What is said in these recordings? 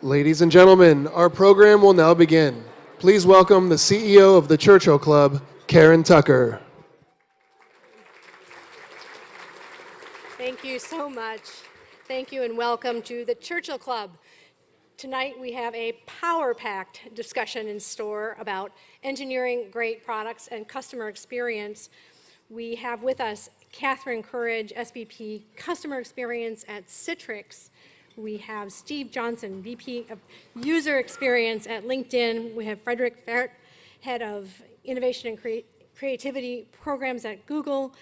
Ladies and gentlemen, our program will now begin. Please welcome the CEO of the Churchill Club, Karen Tucker. Thank you so much. Thank you and welcome to the Churchill Club. Tonight we have a power-packed discussion in store about engineering great products and customer experience. We have with us Catherine Courage, SVP Customer Experience at Citrix. We have Steve Johnson, VP of User Experience at LinkedIn. We have Frederik, Head of Innovation and Creativity Programs at Google.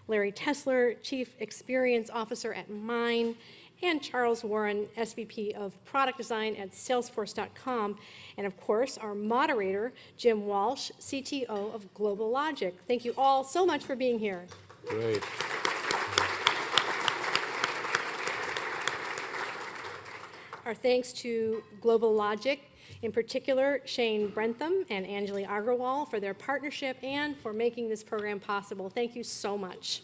Larry Tesler, Chief Experience Officer at Mine. And Charles Warren, SVP of Product Design at Salesforce.com. And of course, our moderator, Jim Walsh, CTO of GlobalLogic. Thank you all so much for being here. Great. Our thanks to GlobalLogic, in particular Shane Brentham and Anjali Agrawal for their partnership and for making this program possible. Thank you so much.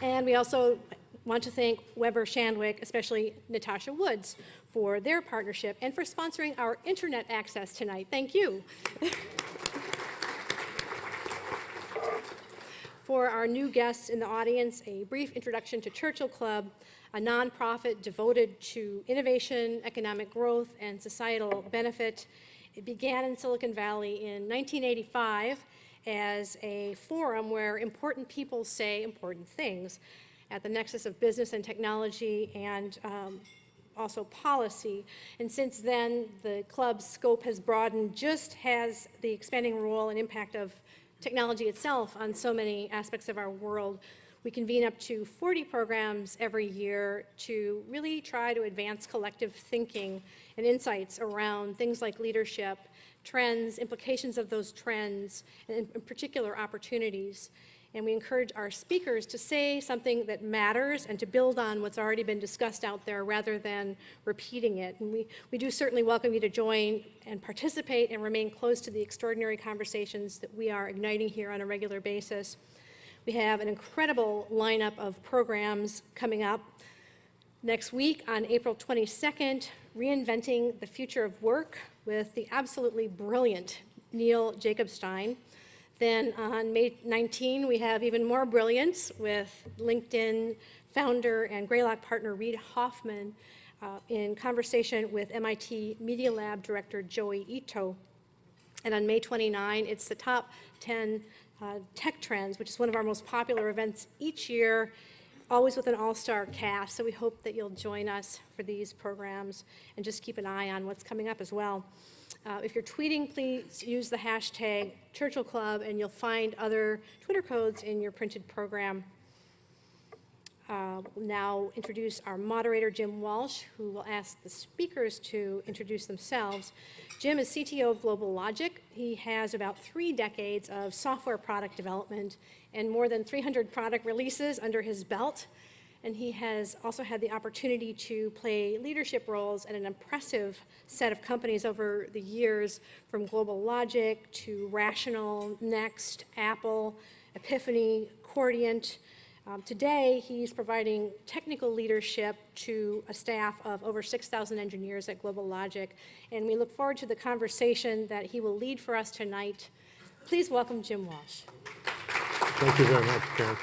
And we also want to thank Weber Shandwick, especially Natasha Woods, for their partnership and for sponsoring our internet access tonight. Thank you. For our new guests in the audience, a brief introduction to Churchill Club, a nonprofit devoted to innovation, economic growth, and societal benefit. It began in Silicon Valley in 1985 as a forum where important people say important things at the nexus of business and technology and also policy. And since then, the club's scope has broadened, just as the expanding role and impact of technology itself on so many aspects of our world. We convene up to 40 programs every year to really try to advance collective thinking and insights around things like leadership, trends, implications of those trends, and in particular opportunities. And we encourage our speakers to say something that matters and to build on what's already been discussed out there rather than repeating it. And we do certainly welcome you to join and participate and remain close to the extraordinary conversations that we are igniting here on a regular basis. We have an incredible lineup of programs coming up. Next week on April 22nd, Reinventing the Future of Work with the absolutely brilliant Neil Jacobstein. Then on May 19, we have even more brilliance with LinkedIn founder and Greylock partner Reid Hoffman in conversation with MIT Media Lab director Joey Ito. And on May 29, it's the top 10 tech trends, which is one of our most popular events each year, always with an all-star cast. So we hope that you'll join us for these programs and just keep an eye on what's coming up as well. If you're tweeting, please use the hashtag Churchill Club, and you'll find other Twitter codes in your printed program. We'll now introduce our moderator, Jim Walsh, who will ask the speakers to introduce themselves. Jim is CTO of GlobalLogic. He has about 3 decades of software product development and more than 300 product releases under his belt. And he has also had the opportunity to play leadership roles at an impressive set of companies over the years, from GlobalLogic to Rational, Next, Apple, Epiphany, Cordiant. Today, he's providing technical leadership to a staff of over 6,000 engineers at GlobalLogic. And we look forward to the conversation that he will lead for us tonight. Please welcome Jim Walsh. Thank you very much, Karen.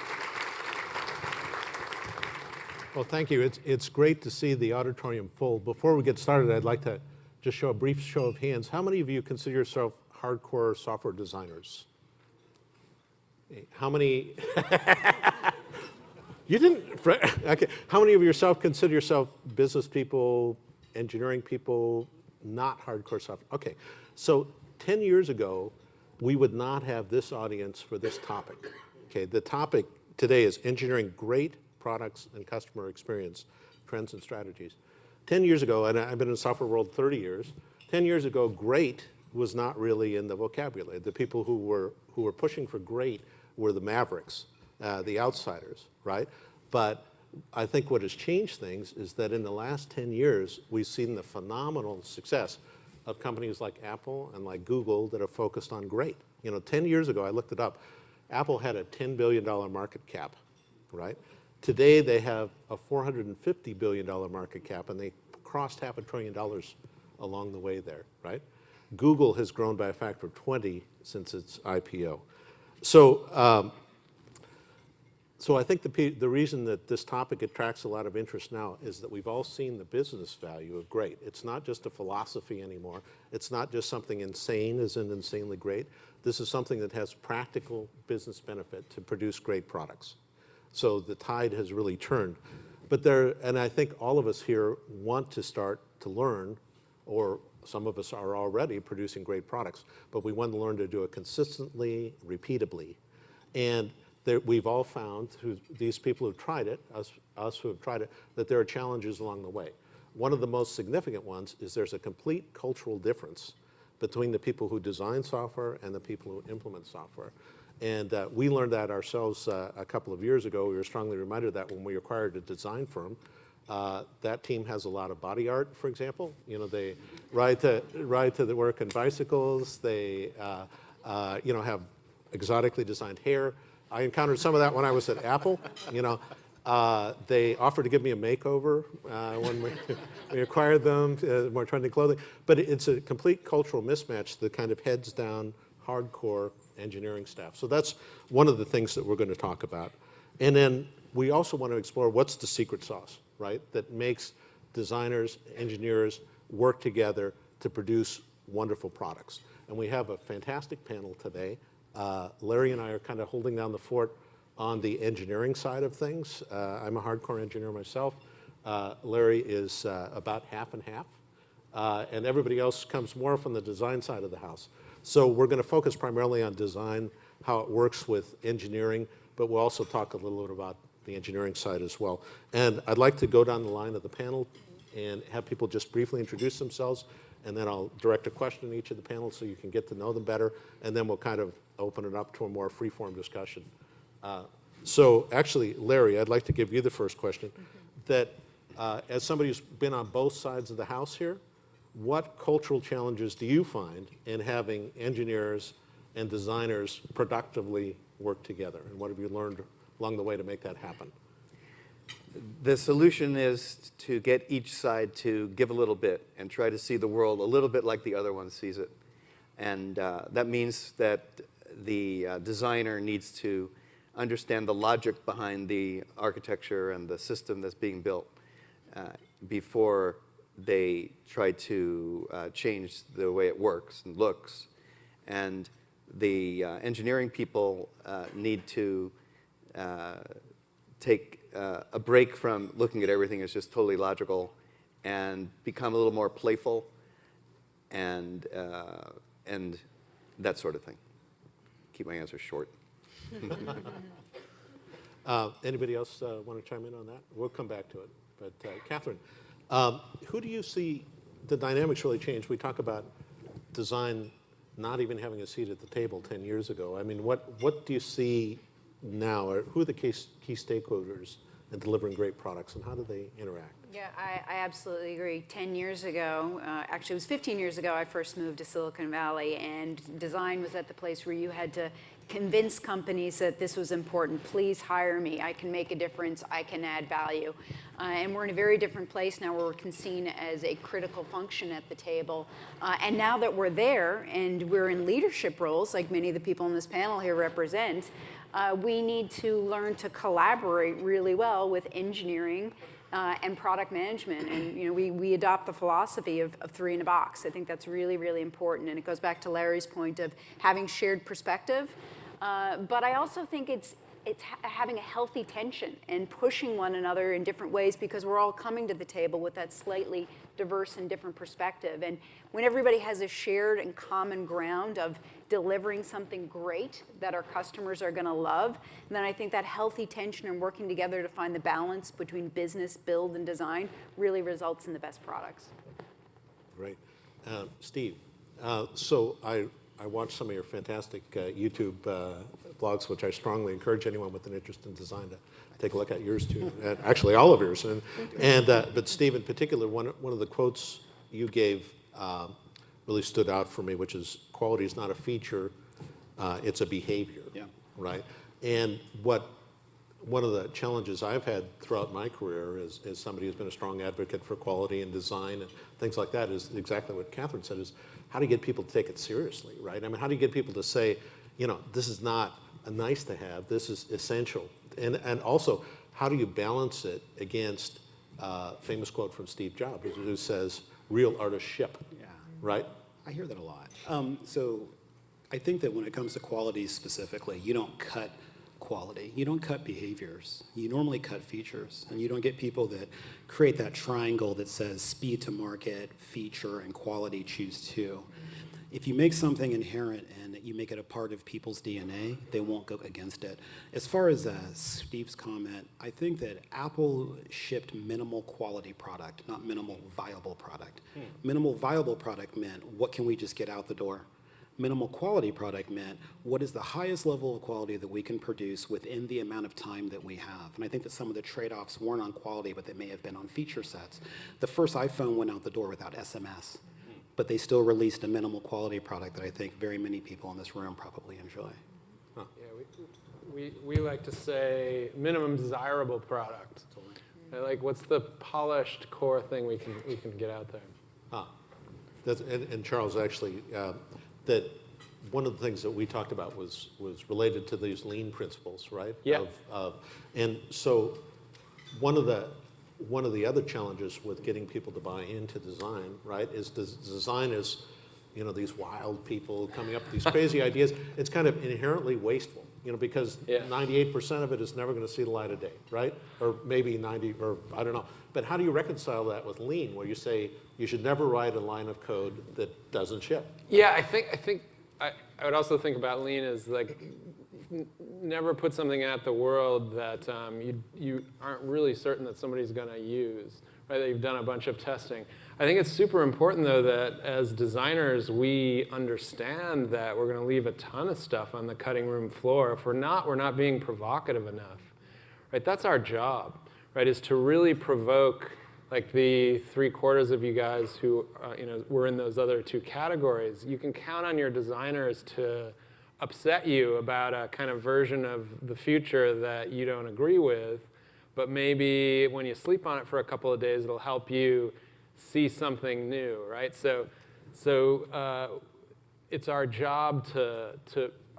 Well, thank you. It's great to see the auditorium full. Before we get started, I'd like to just show a brief show of hands. How many of you consider yourself hardcore software designers? How many? You didn't? Okay. How many of yourself consider yourself business people, engineering people, not hardcore software? Okay. So 10 years ago, we would not have this audience for this topic. Okay. The topic today is engineering great products and customer experience, trends and strategies. 10 years ago, and I've been in the software world 30 years, 10 years ago, great was not really in the vocabulary. The people who were pushing for great were the mavericks, the outsiders, right? But I think what has changed things is that in the last 10 years, we've seen the phenomenal success of companies like Apple and like Google that are focused on great. 10 years ago, I looked it up, Apple had a $10 billion market cap, right? Today they have a $450 billion market cap, and they crossed $500 billion along the way there, right? Google has grown by a factor of 20 since its IPO. So, so I think the reason that this topic attracts a lot of interest now is that we've all seen the business value of great. It's not just a philosophy anymore. It's not just something insane as in insanely great. This is something that has practical business benefit to produce great products. So the tide has really turned. But and I think all of us here want to start to learn, or some of us are already producing great products, but we want to learn to do it consistently, repeatably. And we've all found, through these people who've tried it, us who have tried it, that there are challenges along the way. One of the most significant ones is there's a complete cultural difference between the people who design software and the people who implement software. And we learned that ourselves a couple of years ago. We were strongly reminded of that when we acquired a design firm. That team has a lot of body art, for example. You know, they ride to the work on bicycles. They have exotically designed hair. I encountered some of that when I was at Apple. You know, they offered to give me a makeover when we acquired them, more trendy clothing. But it's a complete cultural mismatch, the kind of heads down, hardcore engineering staff. So that's one of the things that we're going to talk about. And then we also want to explore what's the secret sauce, right, that makes designers, engineers work together to produce wonderful products. And we have a fantastic panel today. Larry and I are kind of holding down the fort on the engineering side of things. I'm a hardcore engineer myself. Larry is about half and half. And everybody else comes more from the design side of the house. So we're going to focus primarily on design, how it works with engineering, but we'll also talk a little bit about the engineering side as well. And I'd like to go down the line of the panel and have people just briefly introduce themselves, and then I'll direct a question to each of the panels so you can get to know them better, and then we'll kind of open it up to a more free-form discussion. So actually, Larry, I'd like to give you the first question. That as somebody who's been on both sides of the house here, what cultural challenges do you find in having engineers and designers productively work together? And what have you learned along the way to make that happen? The solution is to get each side to give a little bit and try to see the world a little bit like the other one sees it. And that means that the designer needs to understand the logic behind the architecture and the system that's being built before they try to change the way it works and looks. And the engineering people need to take a break from looking at everything as just totally logical and become a little more playful and that sort of thing. Keep my answer short. Anybody else want to chime in on that? We'll come back to it. But Catherine, who do you see the dynamics really change? We talk about design not even having a seat at the table 10 years ago. I mean, what do you see now? Or who are the key stakeholders in delivering great products, and how do they interact? Yeah, I absolutely agree. 10 years ago, actually it was 15 years ago, I first moved to Silicon Valley, and design was at the place where you had to convince companies that this was important. Please hire me. I can make a difference. I can add value. And we're in a very different place now where we're seen as a critical function at the table. And now that we're there and we're in leadership roles, like many of the people on this panel here represent, we need to learn to collaborate really well with engineering and product management. And we adopt the philosophy of three in a box. I think that's really, really important. And it goes back to Larry's point of having shared perspective. But I also think it's having a healthy tension and pushing one another in different ways, because we're all coming to the table with that slightly diverse and different perspective. And when everybody has a shared and common ground of delivering something great that our customers are going to love, then I think that healthy tension and working together to find the balance between business, build, and design really results in the best products. Great. Steve, so I watched some of your fantastic YouTube blogs, which I strongly encourage anyone with an interest in design to take a look at yours too. And actually, all of yours. But Steve, in particular, one of the quotes you gave really stood out for me, which is quality is not a feature, it's a behavior. Yeah. Right. And what one of the challenges I've had throughout my career as somebody who's been a strong advocate for quality and design and things like that is exactly what Catherine said, is how do you get people to take it seriously, right? I mean, how do you get people to say, you know, this is not a nice to have, this is essential. And also, how do you balance it against famous quote from Steve Jobs, who says, real artists ship, right? I hear that a lot. So I think that when it comes to quality specifically, you don't cut quality. You don't cut behaviors. You normally cut features. And you don't get people that create that triangle that says speed to market, feature, and quality choose two. If you make something inherent and you make it a part of people's DNA, they won't go against it. As far as Steve's comment, I think that Apple shipped minimal quality product, not minimal viable product. Minimal viable product meant, what can we just get out the door? Minimal quality product meant, what is the highest level of quality that we can produce within the amount of time that we have? And I think that some of the trade-offs weren't on quality, but they may have been on feature sets. The first iPhone went out the door without SMS, but they still released a minimal quality product that I think very many people in this room probably enjoy. Yeah, we like to say minimum desirable product. Like, what's the polished core thing we can get out there? And Charles, actually, that one of the things that we talked about was related to these lean principles, right? Yeah. And so one of the other challenges with getting people to buy into design, right, is design is, you know, these wild people coming up with these crazy ideas. It's kind of inherently wasteful, you know, because 98% of it is never going to see the light of day, right? Or maybe 90, or I don't know. But how do you reconcile that with lean, where you say you should never write a line of code that doesn't ship? Yeah, I think I would also think about lean as like never put something out the world that you aren't really certain that somebody's going to use, right? That you've done a bunch of testing. I think it's super important though that as designers we understand that we're going to leave a ton of stuff on the cutting room floor. If we're not being provocative enough, right? That's our job, right? Is to really provoke. Like the 3/4 of you guys who you know, were in those other two categories, you can count on your designers to upset you about a kind of version of the future that you don't agree with, but maybe when you sleep on it for a couple of days, it'll help you see something new, right? So it's our job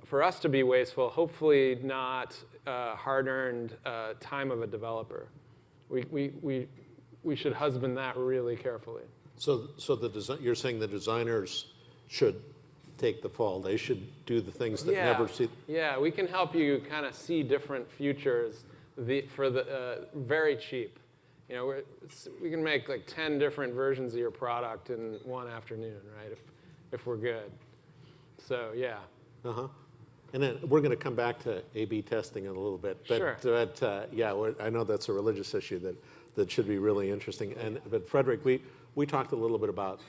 for us to be wasteful, hopefully not hard-earned time of a developer. We should husband that really carefully. So you're saying the designers should take the fall. They should do the things that never see. Yeah, we can help you kind of see different futures for the very cheap. You know, we can make like 10 different versions of your product in one afternoon, right? If we're good. So yeah. And then we're going to come back to A/B testing in a little bit. But, Sure. Yeah, I know that's a religious issue that should be really interesting. But Frederik, we talked a little bit about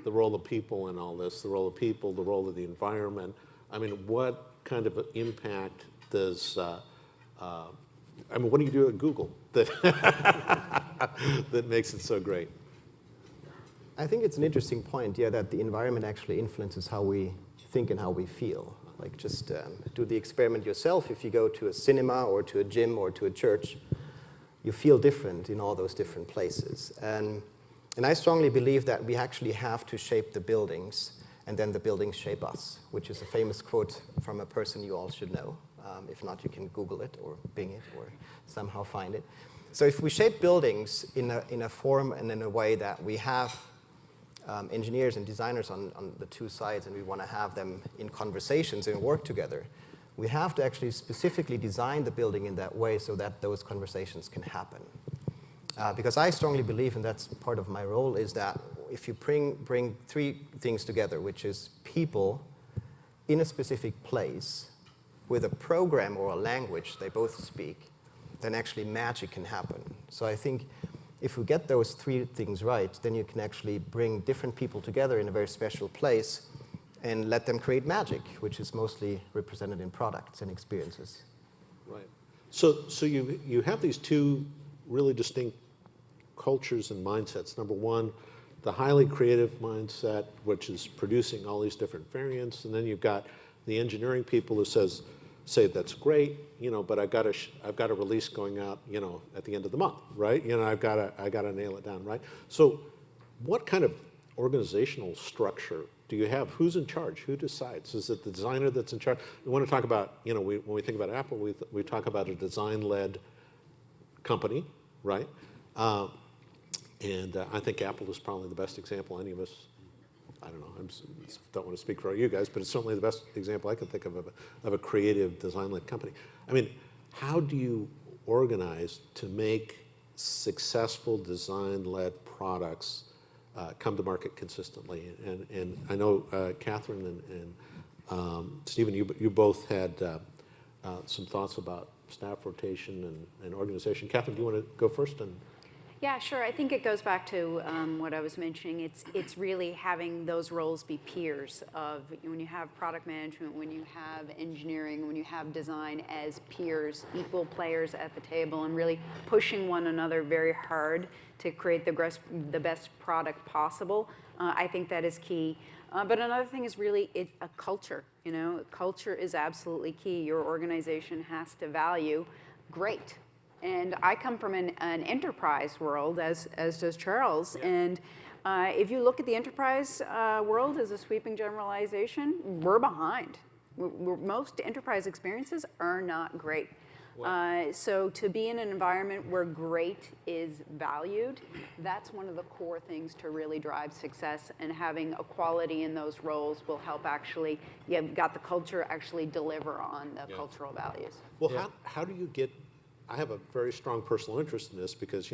the role of people in all this, the role of people, the role of the environment. I mean, what kind of impact does, I mean, what do you do at Google that, that makes it so great? I think it's an interesting point, yeah, that the environment actually influences how we think and how we feel. Like just do the experiment yourself. If you go to a cinema or to a gym or to a church, you feel different in all those different places. And I strongly believe that we actually have to shape the buildings, and then the buildings shape us, which is a famous quote from a person you all should know. If not, you can Google it or Bing it or somehow find it. So if we shape buildings in a form and in a way that we have engineers and designers on the two sides, and we want to have them in conversations and work together, we have to actually specifically design the building in that way so that those conversations can happen. Because I strongly believe, and that's part of my role, is that if you bring three things together, which is people in a specific place with a program or a language they both speak, then actually magic can happen. So I think if we get those three things right, then you can actually bring different people together in a very special place and let them create magic, which is mostly represented in products and experiences. Right. So you have these two really distinct cultures and mindsets. Number one, the highly creative mindset, which is producing all these different variants, and then you've got the engineering people who says say that's great, but I've got a release going out, at the end of the month, right? I got to nail it down, right? So, what kind of organizational structure do you have? Who's in charge? Who decides? Is it the designer that's in charge? We want to talk about, when we think about Apple, we talk about a design-led company, right? And I think Apple is probably the best example any of us. I don't know. I don't want to speak for you guys, but it's certainly the best example I can think of a creative design-led company. I mean, how do you organize to make successful design-led products come to market consistently? And I know Catherine and Stephen, you both had some thoughts about staff rotation and organization. Catherine, do you want to go first? Yeah, sure. I think it goes back to what I was mentioning. It's really having those roles be peers of when you have product management, when you have engineering, when you have design as peers, equal players at the table, and really pushing one another very hard to create the best product possible. I think that is key. But another thing is really a culture. Culture is absolutely key. Your organization has to value great. And I come from an enterprise world, as does Charles. Yeah. And if you look at the enterprise world as a sweeping generalization, we're behind. Most enterprise experiences are not great. So to be in an environment where great is valued, that's one of the core things to really drive success. And having equality in those roles will help actually, you've got the culture actually deliver on the cultural values. Well, how do you get... I have a very strong personal interest in this because,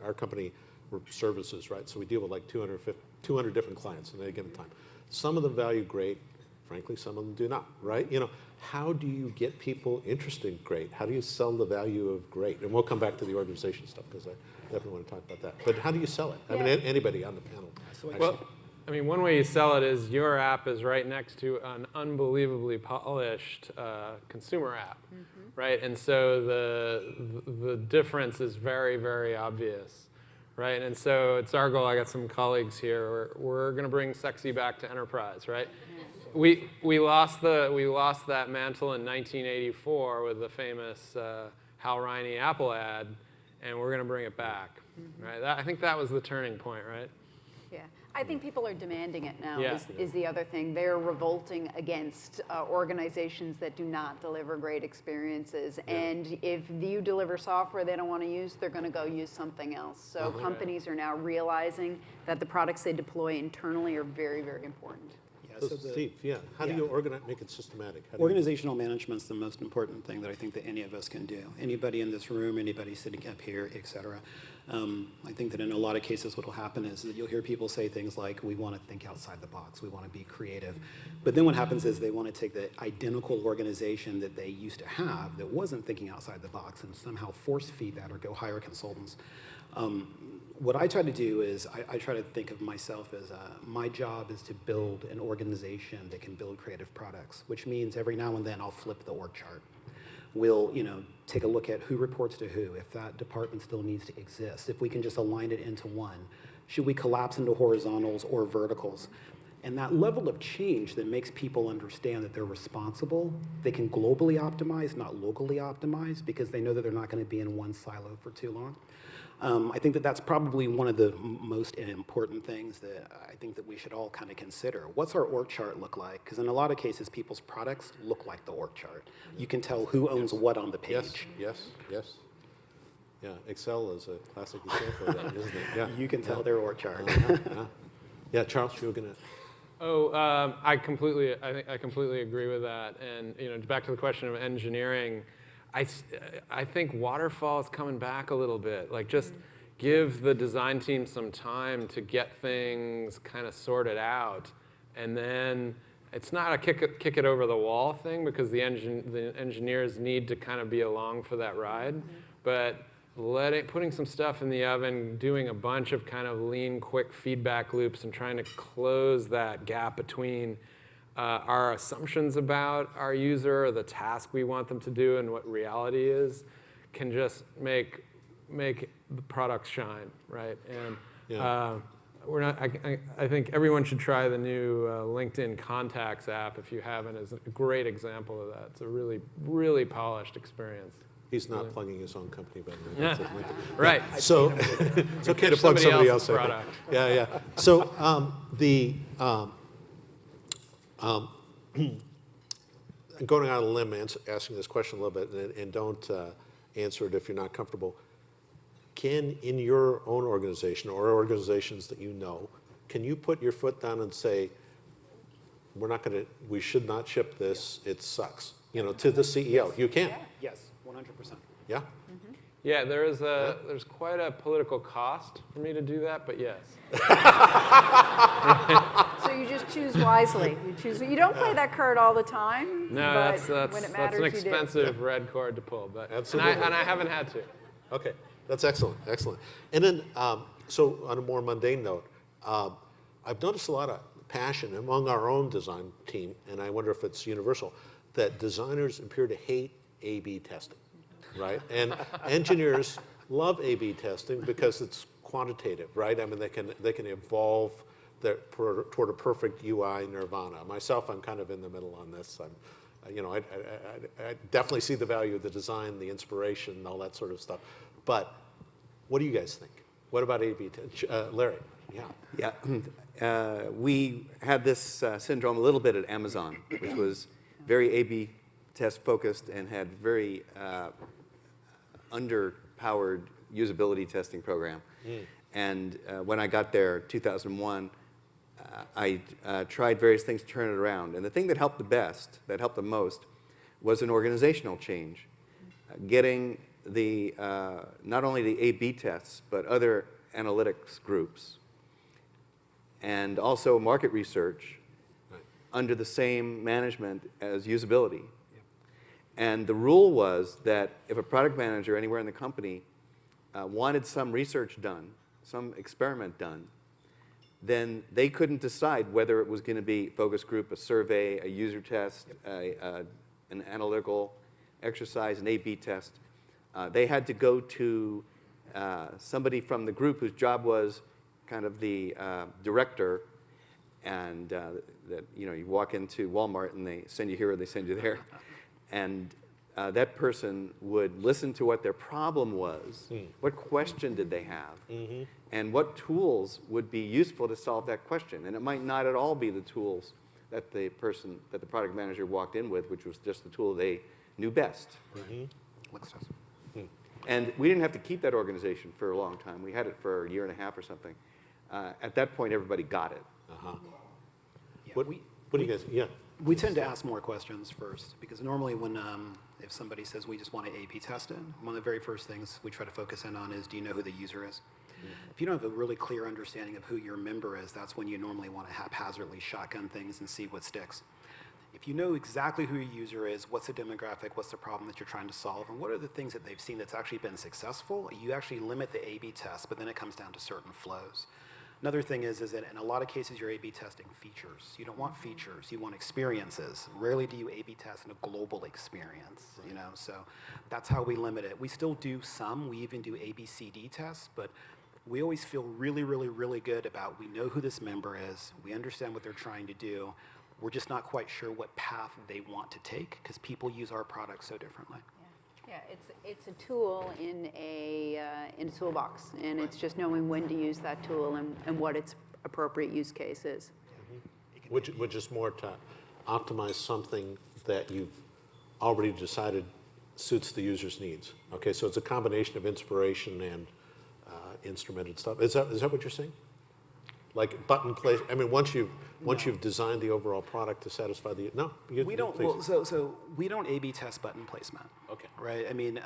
our company, we're services, right? So we deal with like 200 different clients at any given time. Some of them value great. Frankly, some of them do not, right? How do you get people interested in great? How do you sell the value of great? And we'll come back to the organization stuff because I definitely want to talk about that. But how do you sell it? I mean, anybody on the panel. Well, I mean, one way you sell it is your app is right next to an unbelievably polished consumer app, right? And so the difference is very, very obvious, right? And so it's our goal. I got some colleagues here. We're going to bring sexy back to enterprise, right? We lost that mantle in 1984 with the famous Hal Riney Apple ad, and we're going to bring it back, right? I think that was the turning point, right? Yeah, I think people are demanding it now. Yeah. Is the other thing. They're revolting against organizations that do not deliver great experiences. Yeah. And if you deliver software they don't want to use, they're going to go use something else. So companies are now realizing that the products they deploy internally are very, very important. So Steve, how do you make it systematic? Organizational management's the most important thing that I think that any of us can do. Anybody in this room, anybody sitting up here, et cetera. I think that in a lot of cases what will happen is that you'll hear people say things like, we want to think outside the box, we want to be creative. But then what happens is they want to take the identical organization that they used to have that wasn't thinking outside the box and somehow force feed that or go hire consultants. What I try to do is I try to think of myself as my job is to build an organization that can build creative products, which means every now and then I'll flip the org chart. We'll take a look at who reports to who, if that department still needs to exist, if we can just align it into one. Should we collapse into horizontals or verticals? And that level of change that makes people understand that they're responsible, they can globally optimize, not locally optimize, because they know that they're not going to be in one silo for too long. I think that that's probably one of the most important things that I think that we should all kind of consider. What's our org chart look like? Because in a lot of cases, people's products look like the org chart. You can tell who owns what on the page. Yes. Yeah, Excel is a classic example of that, isn't it? Yeah. You can tell their org chart. Yeah, Charles, you were going to... I completely agree with that. And back to the question of engineering, I think waterfall is coming back a little bit. Like, just give the design team some time to get things kind of sorted out, and then it's not a kick it over the wall thing because the engineers need to kind of be along for that ride, but putting some stuff in the oven, doing a bunch of kind of lean, quick feedback loops, and trying to close that gap between our assumptions about our user or the task we want them to do and what reality is can just make the products shine, right? And we're not. I think everyone should try the new LinkedIn Contacts app if you haven't. It's a great example of that. It's a really, really polished experience. He's not plugging his own company, by the way. Yeah. That's it. Right. So it's okay to plug somebody else's product. Yeah, yeah. So I'm going out on a limb asking this question a little bit, and don't answer it if you're not comfortable. Can, in your own organization or organizations that you know, can you put your foot down and say, we should not ship this, it sucks, to the CEO? You can. Yes, 100%. Yeah? Yeah, there's quite a political cost for me to do that, but yes. So you just choose wisely. You don't play that card all the time. No, but when it matters, an you do. expensive red card to pull, but Absolutely. and I haven't had to. Okay, that's excellent, excellent. And then, so on a more mundane note, I've noticed a lot of passion among our own design team, and I wonder if it's universal, that designers appear to hate A/B testing, right? And engineers love A/B testing because it's quantitative, right? I mean, they can evolve toward a perfect UI nirvana. Myself, I'm kind of in the middle on this. I definitely see the value of the design, the inspiration, all that sort of stuff. But what do you guys think? What about A/B testing? Larry? Yeah. Yeah. We had this syndrome a little bit at Amazon, which was very A/B test focused and had very underpowered usability testing program. And when I got there, 2001, I tried various things to turn it around. And the thing that helped the most, was an organizational change. Getting not only the A/B tests, but other analytics groups, and also market research under the same management as usability. And the rule was that if a product manager anywhere in the company wanted some research done, some experiment done, then they couldn't decide whether it was going to be focus group, a survey, a user test, an analytical exercise, an A/B test. They had to go to somebody from the group whose job was kind of the director, and that you walk into Walmart and they send you here or they send you there, and that person would listen to what their problem was, what question did they have, and what tools would be useful to solve that question. And it might not at all be the tools that the product manager walked in with, which was just the tool they knew best. And we didn't have to keep that organization for a long time. We had it for a year and a half or something. At that point, everybody got it. Yeah, What do you guys? Yeah. We tend to ask more questions first, because normally when if somebody says we just want to A/B test it, one of the very first things we try to focus in on is, do you know who the user is? If you don't have a really clear understanding of who your member is, that's when you normally want to haphazardly shotgun things and see what sticks. If you know exactly who your user is, what's the demographic, what's the problem that you're trying to solve, and what are the things that they've seen that's actually been successful, you actually limit the A/B test, but then it comes down to certain flows. Another thing is that in a lot of cases you're A/B testing features. You don't want features, you want experiences. Rarely do you A/B test in a global experience, so that's how we limit it. We still do some, we even do ABCD tests, but we always feel really, really, really good about, we know who this member is, we understand what they're trying to do, we're just not quite sure what path they want to take, because people use our products so differently. Yeah, it's a tool in a toolbox, and it's just knowing when to use that tool and what its appropriate use case is. Which is more to optimize something that you've already decided suits the user's needs. Okay, so it's a combination of inspiration and instrumented stuff. Is that what you're saying? Like button place? I mean, once you've designed the overall product to satisfy the We don't. Well, so we don't A/B test button placement. Okay. Right. I mean,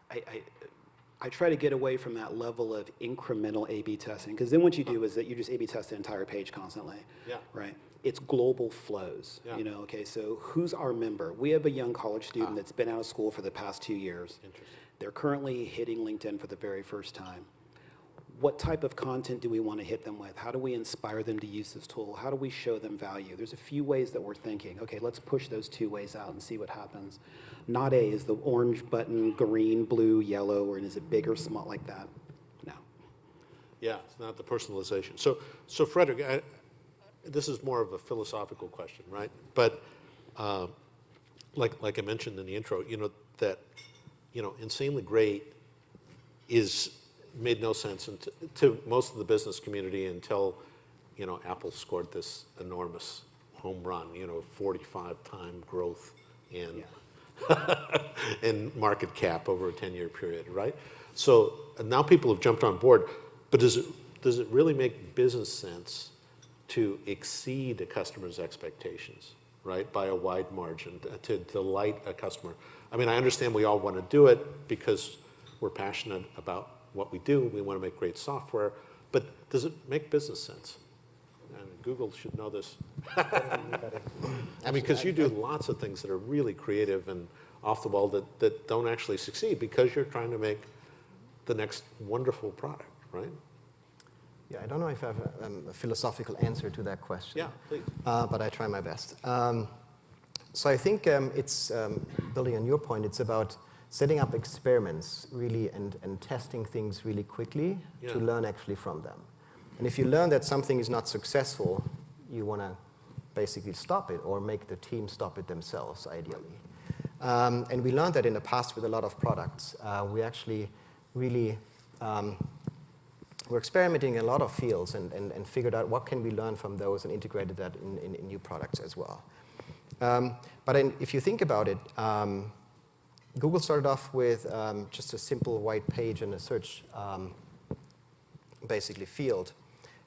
I try to get away from that level of incremental A/B testing, because then what you do is that you just A/B test the entire page constantly. Yeah. Right. It's global flows. Yeah. Okay. So who's our member? We have a young college student that's been out of school for the past 2 years. Interesting. They're currently hitting LinkedIn for the very first time. What type of content do we want to hit them with? How do we inspire them to use this tool? How do we show them value? There's a few ways that we're thinking, okay, let's push those 2 ways out and see what happens. Not A, is the orange button green, blue, yellow, or is it big or small like that? No. Yeah, it's not the personalization. So Frederik, this is more of a philosophical question, right? But like I mentioned in the intro, that insanely great made no sense to most of the business community until Apple scored this enormous home run, 45-time growth in in market cap over a 10-year period, right? So now people have jumped on board, but does it really make business sense to exceed a customer's expectations, right, by a wide margin, to delight a customer? I mean, I understand we all want to do it because we're passionate about what we do. We want to make great software, but does it make business sense? And Google should know this. I mean, because you do lots of things that are really creative and off the wall that don't actually succeed because you're trying to make the next wonderful product, right? Yeah, I don't know if I have a philosophical answer to that question. Yeah, please. But I try my best. So I think it's, building on your point, it's about setting up experiments really and testing things really quickly to learn actually from them. And if you learn that something is not successful, you want to basically stop it or make the team stop it themselves, ideally. And we learned that in the past with a lot of products. We actually really we're experimenting in a lot of fields and figured out what can we learn from those and integrated that in new products as well. But if you think about it, Google started off with just a simple white page and a search basically field.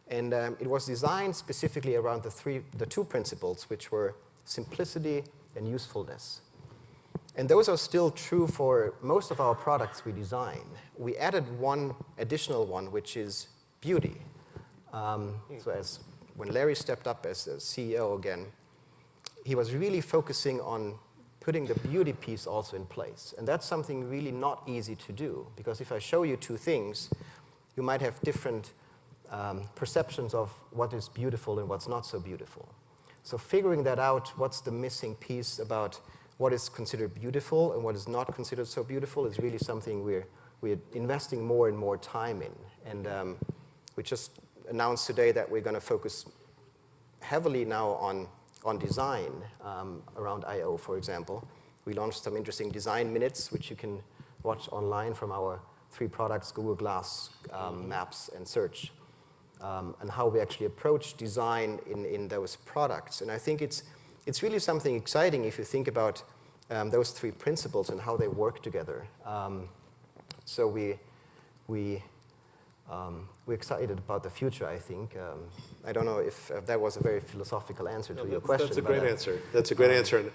And it was designed specifically around the two principles, which were simplicity and usefulness. And those are still true for most of our products we design. We added one additional one, which is beauty. So when Larry stepped up as the CEO again, he was really focusing on putting the beauty piece also in place. And that's something really not easy to do, because if I show you two things, you might have different perceptions of what is beautiful and what's not so beautiful. So figuring that out, what's the missing piece about what is considered beautiful and what is not considered so beautiful is really something we're investing more and more time in. And we just announced today that we're going to focus heavily now on design around I/O, for example. We launched some interesting design minutes, which you can watch online from our 3 products, Google Glass, Maps, and Search, and how we actually approach design in those products. And I think it's really something exciting if you think about those 3 principles and how they work together. So we're excited about the future, I think. I don't know if that was a very philosophical answer to your question. That's a great answer. That's a great answer. And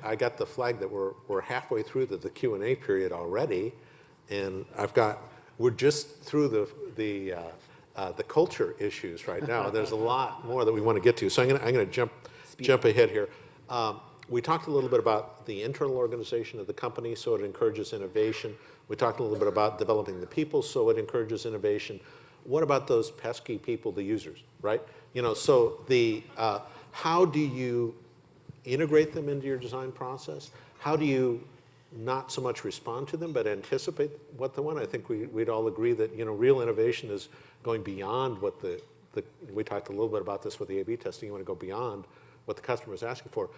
I got the flag that we're halfway through the Q&A period already, and we're just through the culture issues right now. There's a lot more that we want to get to. So I'm going to jump ahead here. We talked a little bit about the internal organization of the company, so it encourages innovation. We talked a little bit about developing the people, so it encourages innovation. What about those pesky people, the users, right? So how do you integrate them into your design process? How do you not so much respond to them, but anticipate what they want? I think we'd all agree that real innovation is going beyond what we talked a little bit about this with the A/B testing. You want to go beyond what the customer is asking for.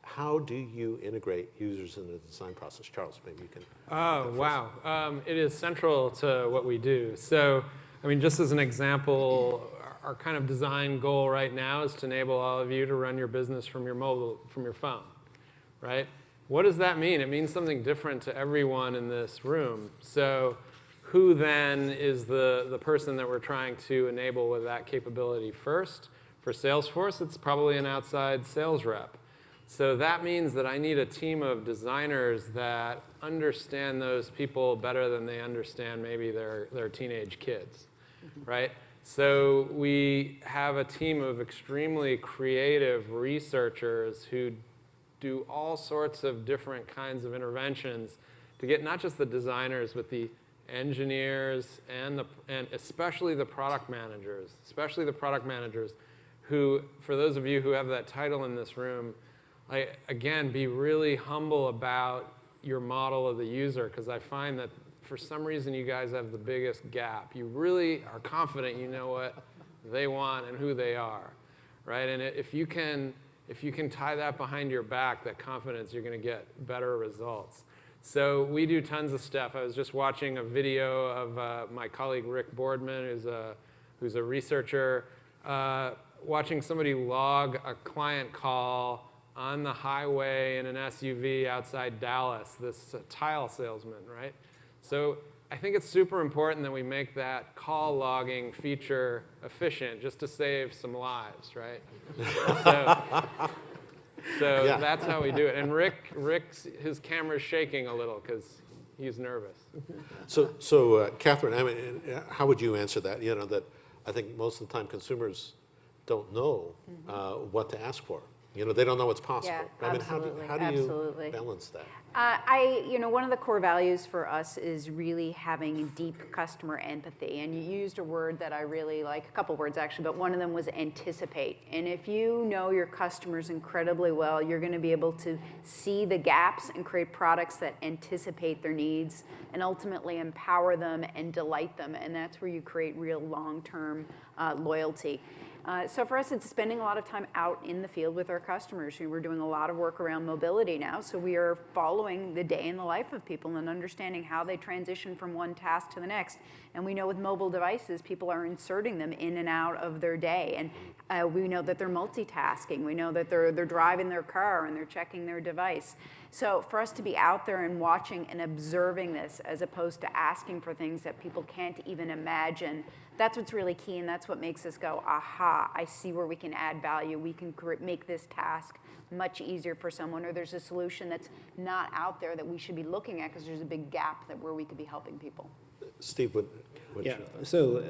How do you integrate users in the design process? Charles, maybe you can. Oh, wow. It is central to what we do. So, I mean, just as an example, our kind of design goal right now is to enable all of you to run your business from your phone, right? What does that mean? It means something different to everyone in this room. So who then is the person that we're trying to enable with that capability first? For Salesforce, it's probably an outside sales rep. So that means that I need a team of designers that understand those people better than they understand maybe their teenage kids, right? So we have a team of extremely creative researchers who do all sorts of different kinds of interventions to get not just the designers, but the engineers and especially the product managers, who, for those of you who have that title in this room, again, be really humble about your model of the user, because I find that for some reason you guys have the biggest gap. You really are confident you know what they want and who they are, right? And if you can tie that behind your back, that confidence, you're going to get better results. So we do tons of stuff. I was just watching a video of my colleague Rick Boardman, who's a researcher, watching somebody log a client call on the highway in an SUV outside Dallas, this tile salesman, right? So I think it's super important that we make that call logging feature efficient just to save some lives, right? So Yeah. that's how we do it. And his camera's shaking a little because he's nervous. So Catherine, I mean, how would you answer that? You know, that I think most of the time consumers don't know what to ask for. You know, they don't know what's possible. Yeah, I mean, absolutely, how do absolutely. you balance that? One of the core values for us is really having deep customer empathy. And you used a word that I really like, a couple words actually, but one of them was anticipate. And if you know your customers incredibly well, you're going to be able to see the gaps and create products that anticipate their needs and ultimately empower them and delight them. And that's where you create real long-term loyalty. So for us, it's spending a lot of time out in the field with our customers. We're doing a lot of work around mobility now, so we are following the day in the life of people and understanding how they transition from one task to the next. And we know with mobile devices, people are inserting them in and out of their day. And we know that they're multitasking. We know that they're driving their car and they're checking their device. So for us to be out there and watching and observing this as opposed to asking for things that people can't even imagine, that's what's really key, and that's what makes us go, aha, I see where we can add value. We can make this task much easier for someone, or there's a solution that's not out there that we should be looking at because there's a big gap where we could be helping people. Steve, what Yeah, so,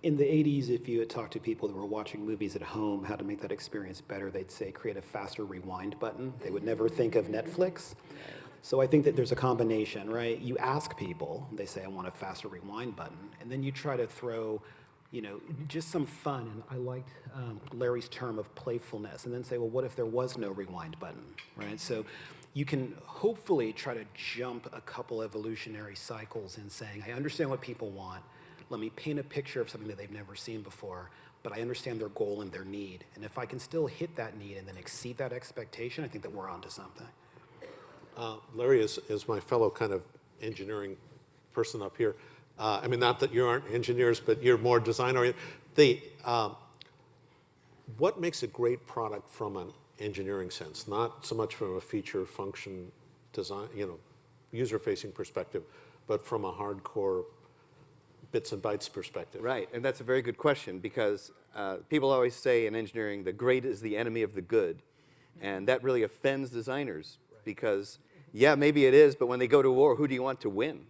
in the 80s, if you had talked to people that were watching movies at home, how to make that experience better, they'd say create a faster rewind button. They would never think of Netflix. So I think that there's a combination, right? You ask people, they say, I want a faster rewind button, and then you try to throw, just some fun, and I liked Larry's term of playfulness, and then say, well, what if there was no rewind button, right? So you can hopefully try to jump a couple evolutionary cycles in saying, I understand what people want. Let me paint a picture of something that they've never seen before, but I understand their goal and their need. And if I can still hit that need and then exceed that expectation, I think that we're onto something. Larry is my fellow kind of engineering person up here. I mean, not that you aren't engineers, but you're more design-oriented. What makes a great product from an engineering sense, not so much from a feature, function, design, user-facing perspective, but from a hardcore bits and bytes perspective? Right, and that's a very good question because people always say in engineering, the great is the enemy of the good. And that really offends designers because, yeah, maybe it is, but when they go to war, who do you want to win?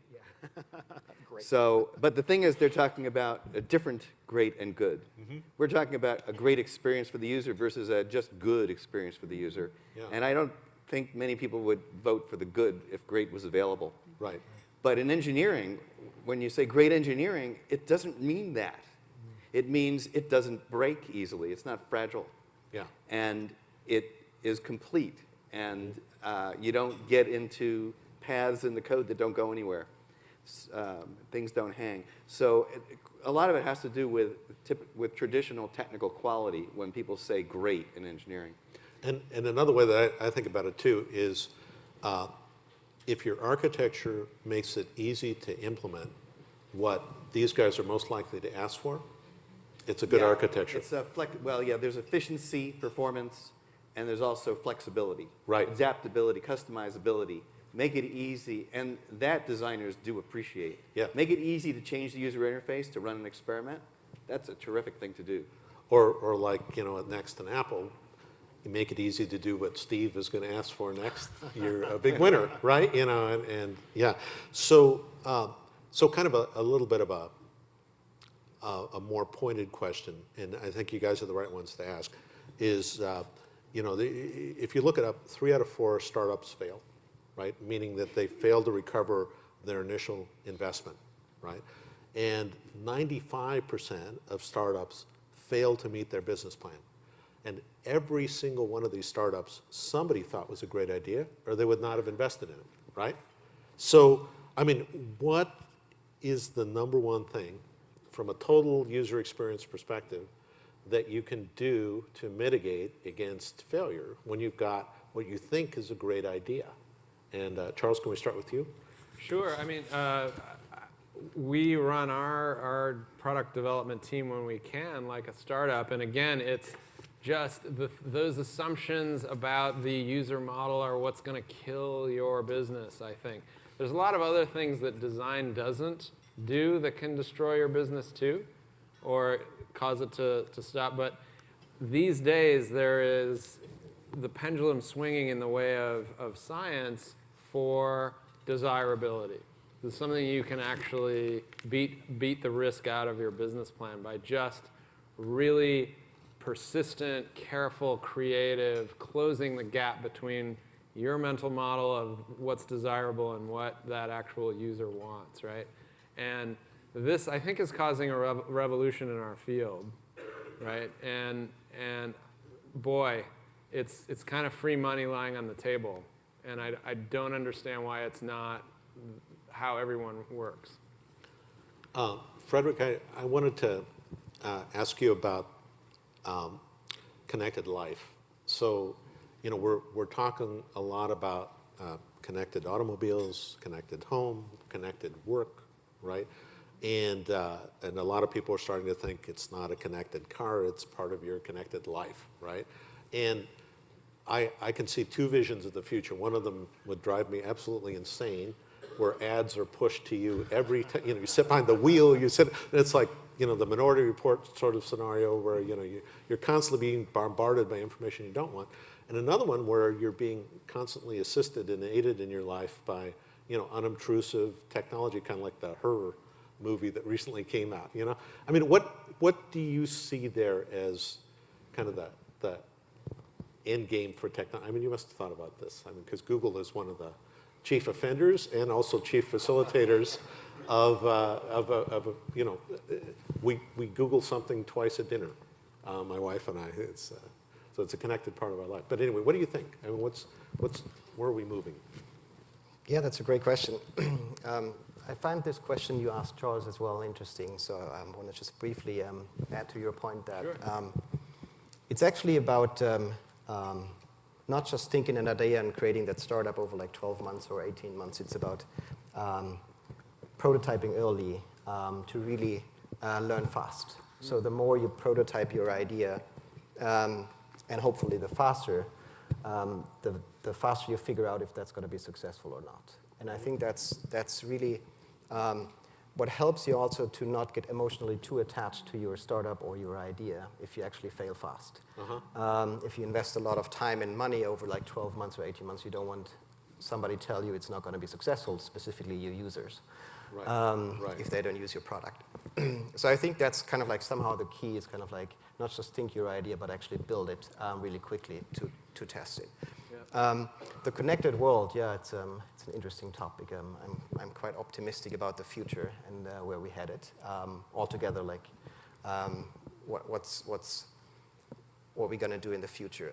So, but the thing is, they're talking about a different great and good. Mm-hmm. We're talking about a great experience for the user versus a just good experience for the user. Yeah. And I don't think many people would vote for the good if great was available. Right. But in engineering, when you say great engineering, it doesn't mean that. It means it doesn't break easily. It's not fragile. Yeah. And it is complete. And you don't get into paths in the code that don't go anywhere. Things don't hang. So a lot of it has to do with traditional technical quality when people say great in engineering. And another way that I think about it too is if your architecture makes it easy to implement what these guys are most likely to ask for, it's a good architecture. It's there's efficiency, performance, and there's also flexibility. Right. Adaptability, customizability. Make it easy, and that designers do appreciate. Yeah. Make it easy to change the user interface to run an experiment. That's a terrific thing to do. Or like, at Next and Apple, you make it easy to do what Steve is going to ask for next. You're a big winner, right? And yeah. So kind of a little bit of a more pointed question, and I think you guys are the right ones to ask, is, if you look it up, 3 out of 4 startups fail. Right, meaning that they failed to recover their initial investment, right? And 95% of startups fail to meet their business plan. And every single one of these startups, somebody thought was a great idea, or they would not have invested in it, right? So, I mean, what is the number one thing from a total user experience perspective that you can do to mitigate against failure when you've got what you think is a great idea? And Charles, can we start with you? Sure. I mean, we run our product development team when we can, like a startup. And again, it's just those assumptions about the user model are what's going to kill your business, I think. There's a lot of other things that design doesn't do that can destroy your business too, or cause it to stop. But these days, there is the pendulum swinging in the way of science for desirability. This is something you can actually beat the risk out of your business plan by just really persistent, careful, creative, closing the gap between your mental model of what's desirable and what that actual user wants, right? And this, I think, is causing a revolution in our field, right? And boy, it's kind of free money lying on the table. And I don't understand why it's not how everyone works. Frederik, I wanted to ask you about connected life. So, you know, we're talking a lot about connected automobiles, connected home, connected work, right? And a lot of people are starting to think it's not a connected car, it's part of your connected life, right? And I can see two visions of the future. One of them would drive me absolutely insane, where ads are pushed to you every time. You know, you sit behind the wheel, you sit, and it's like, you know, the Minority Report sort of scenario where, you know, you're constantly being bombarded by information you don't want. And another one where you're being constantly assisted and aided in your life by, you know, unobtrusive technology, kind of like the Her movie that recently came out, you know? I mean, what do you see there as kind of the end game for technology? I mean, you must have thought about this. I mean, because Google is one of the chief offenders and also chief facilitators of you know, we Google something twice at dinner, my wife and I. So it's a connected part of our life. But anyway, what do you think? I mean, where are we moving? Yeah, that's a great question. I find this question you asked Charles as well interesting, so I want to just briefly add to your point that Sure. it's actually about not just thinking an idea and creating that startup over like 12 months or 18 months. It's about prototyping early to really learn fast. So the more you prototype your idea, and hopefully the faster you figure out if that's going to be successful or not. And I think that's really what helps you also to not get emotionally too attached to your startup or your idea if you actually fail fast. If you invest a lot of time and money over like 12 months or 18 months, you don't want somebody tell you it's not going to be successful, specifically your users, Right. if they don't use your product. So I think that's kind of like somehow the key is kind of like not just think your idea, but actually build it really quickly to test it. The connected world, yeah, it's an interesting topic. I'm quite optimistic about the future and where we headed. Altogether, like, what we're going to do in the future.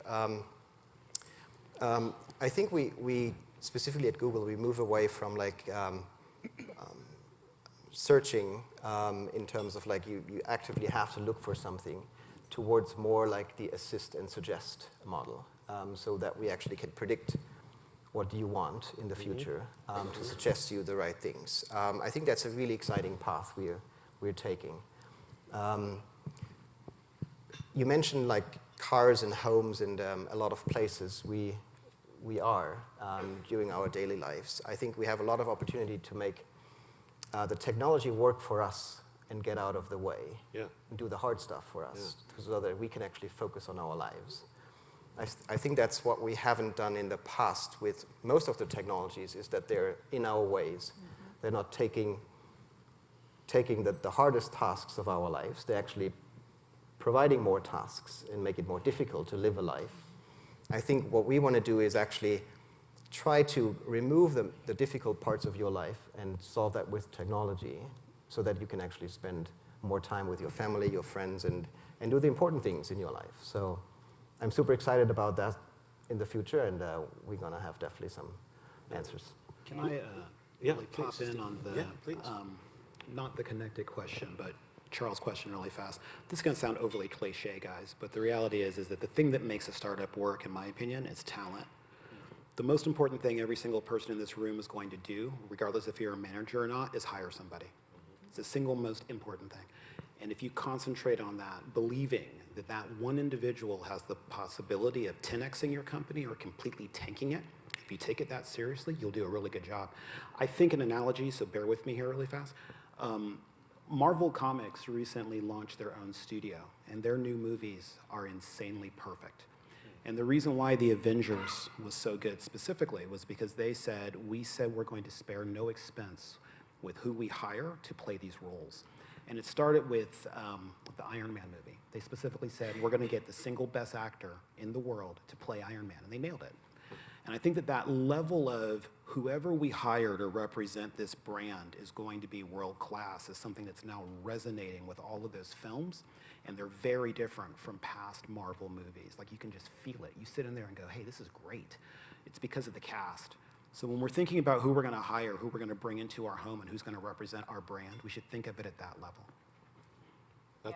I think we specifically at Google, we move away from like searching in terms of like you actively have to look for something towards more like the assist and suggest model. So that we actually can predict what you want in the future to suggest you the right things. I think that's a really exciting path we're taking. You mentioned like cars and homes and a lot of places we are during our daily lives. I think we have a lot of opportunity to make the technology work for us and get out of the way and do the hard stuff for us so that we can actually focus on our lives. I think that's what we haven't done in the past with most of the technologies, is that they're in our ways. They're not taking the hardest tasks of our lives. They're actually providing more tasks and make it more difficult to live a life. I think what we want to do is actually try to remove the difficult parts of your life and solve that with technology so that you can actually spend more time with your family, your friends, and do the important things in your life. So I'm super excited about that in the future, and we're going to have definitely some answers. Can I Yeah, really pop please. in on the Yeah, please. not the connected question, but Charles' question really fast. This is going to sound overly cliche, guys, but the reality is that the thing that makes a startup work, in my opinion, is talent. The most important thing every single person in this room is going to do, regardless if you're a manager or not, is hire somebody. It's the single most important thing. And if you concentrate on that, believing that that one individual has the possibility of 10xing your company or completely tanking it, if you take it that seriously, you'll do a really good job. I think an analogy, so bear with me here really fast. Marvel Comics recently launched their own studio, and their new movies are insanely perfect. And the reason why The Avengers was so good specifically was because we said we're going to spare no expense with who we hire to play these roles. And it started with the Iron Man movie. They specifically said, we're going to get the single best actor in the world to play Iron Man, and they nailed it. And I think that that level of whoever we hire to represent this brand is going to be world-class is something that's now resonating with all of those films, and they're very different from past Marvel movies. Like, you can just feel it. You sit in there and go, hey, this is great. It's because of the cast. So when we're thinking about who we're going to hire, who we're going to bring into our home, and who's going to represent our brand, we should think of it at that level. Yeah,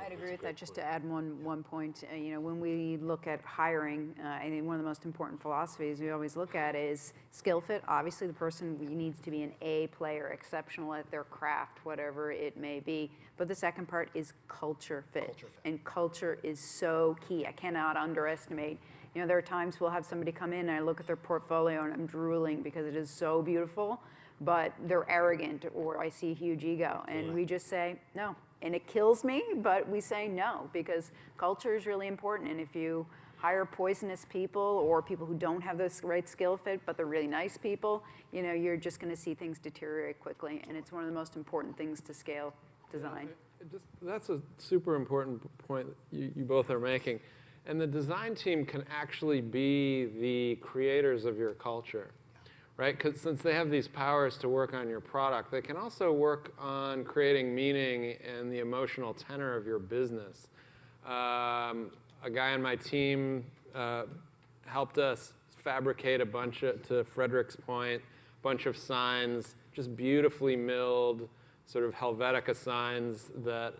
I'd agree with that. Just to add one point, when we look at hiring, I think one of the most important philosophies we always look at is skill fit. Obviously, the person needs to be an A player, exceptional at their craft, whatever it may be. But the second part is culture fit. And culture is so key. I cannot underestimate. There are times we'll have somebody come in and I look at their portfolio and I'm drooling because it is so beautiful, but they're arrogant or I see huge ego. And we just say, no. And it kills me, but we say no because culture is really important. And if you hire poisonous people or people who don't have the right skill fit, but they're really nice people, you're just going to see things deteriorate quickly. And it's one of the most important things to scale design. That's a super important point you both are making. And the design team can actually be the creators of your culture, right? Because since they have these powers to work on your product, they can also work on creating meaning and the emotional tenor of your business. A guy on my team helped us fabricate a bunch of, to Frederik's point, a bunch of signs, just beautifully milled, sort of Helvetica signs that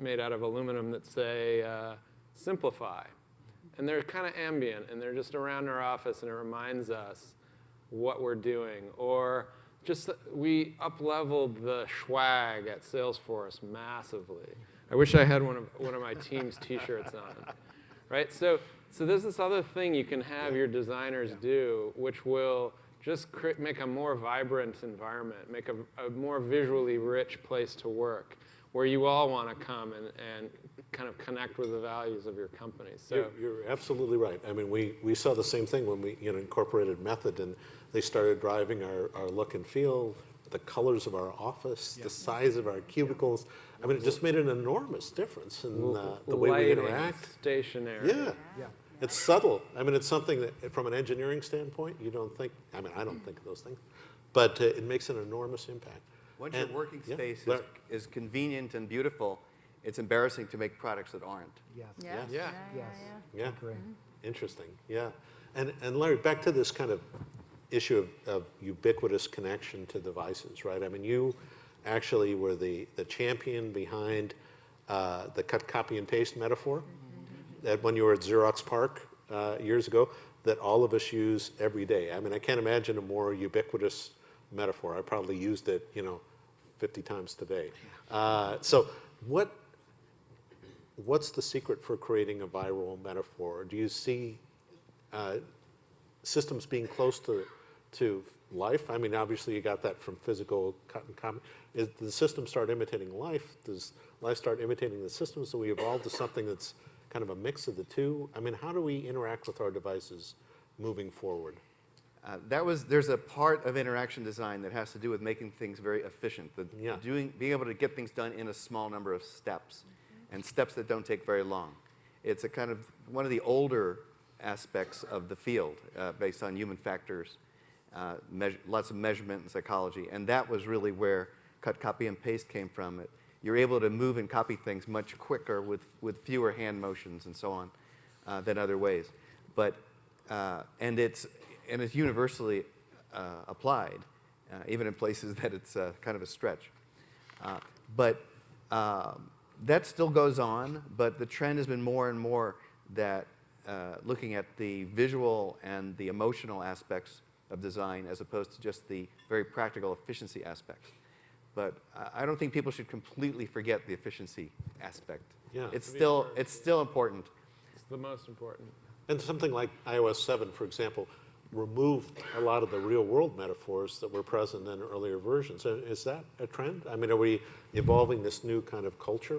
made out of aluminum that say, simplify. And they're kind of ambient, and they're just around our office, and it reminds us what we're doing. Or just we up-leveled the swag at Salesforce massively. I wish I had one of my team's T-shirts on, right? So there's this other thing you can have your designers do, which will just make a more vibrant environment, make a more visually rich place to work, where you all want to come and kind of connect with the values of your company. So you're absolutely right. I mean, we saw the same thing when we incorporated Method, and they started driving our look and feel, the colors of our office, the size of our cubicles. I mean, it just made an enormous difference in the way we interact. Stationary. Yeah. It's subtle. I mean, it's something that, from an engineering standpoint, you don't think. I mean, I don't think of those things, but it makes an enormous impact. Once your working space is convenient and beautiful, it's embarrassing to make products that aren't. Yes. Yeah. Interesting. Yeah. And Larry, back to this kind of issue of ubiquitous connection to devices, right? I mean, you actually were the champion behind the cut, copy, and paste metaphor that when you were at Xerox PARC years ago, that all of us use every day. I mean, I can't imagine a more ubiquitous metaphor. I probably used it, 50 times today. So what's the secret for creating a viral metaphor? Do you see systems being close to life? I mean, obviously you got that from physical cut and copy. Does the system start imitating life? Does life start imitating the system? So we evolve to something that's kind of a mix of the two? I mean, how do we interact with our devices moving forward? There's a part of interaction design that has to do with making things very efficient, being able to get things done in a small number of steps, and steps that don't take very long. It's a kind of one of the older aspects of the field based on human factors, lots of measurement and psychology, and that was really where cut, copy, and paste came from. You're able to move and copy things much quicker with fewer hand motions and so on than other ways. But and it's universally applied, even in places that it's kind of a stretch. But that still goes on, but the trend has been more and more that looking at the visual and the emotional aspects of design as opposed to just the very practical efficiency aspects. But I don't think people should completely forget the efficiency aspect. Yeah. It's still important. It's the most important. And something like iOS 7, for example, removed a lot of the real-world metaphors that were present in earlier versions. So is that a trend? I mean, are we evolving this new kind of culture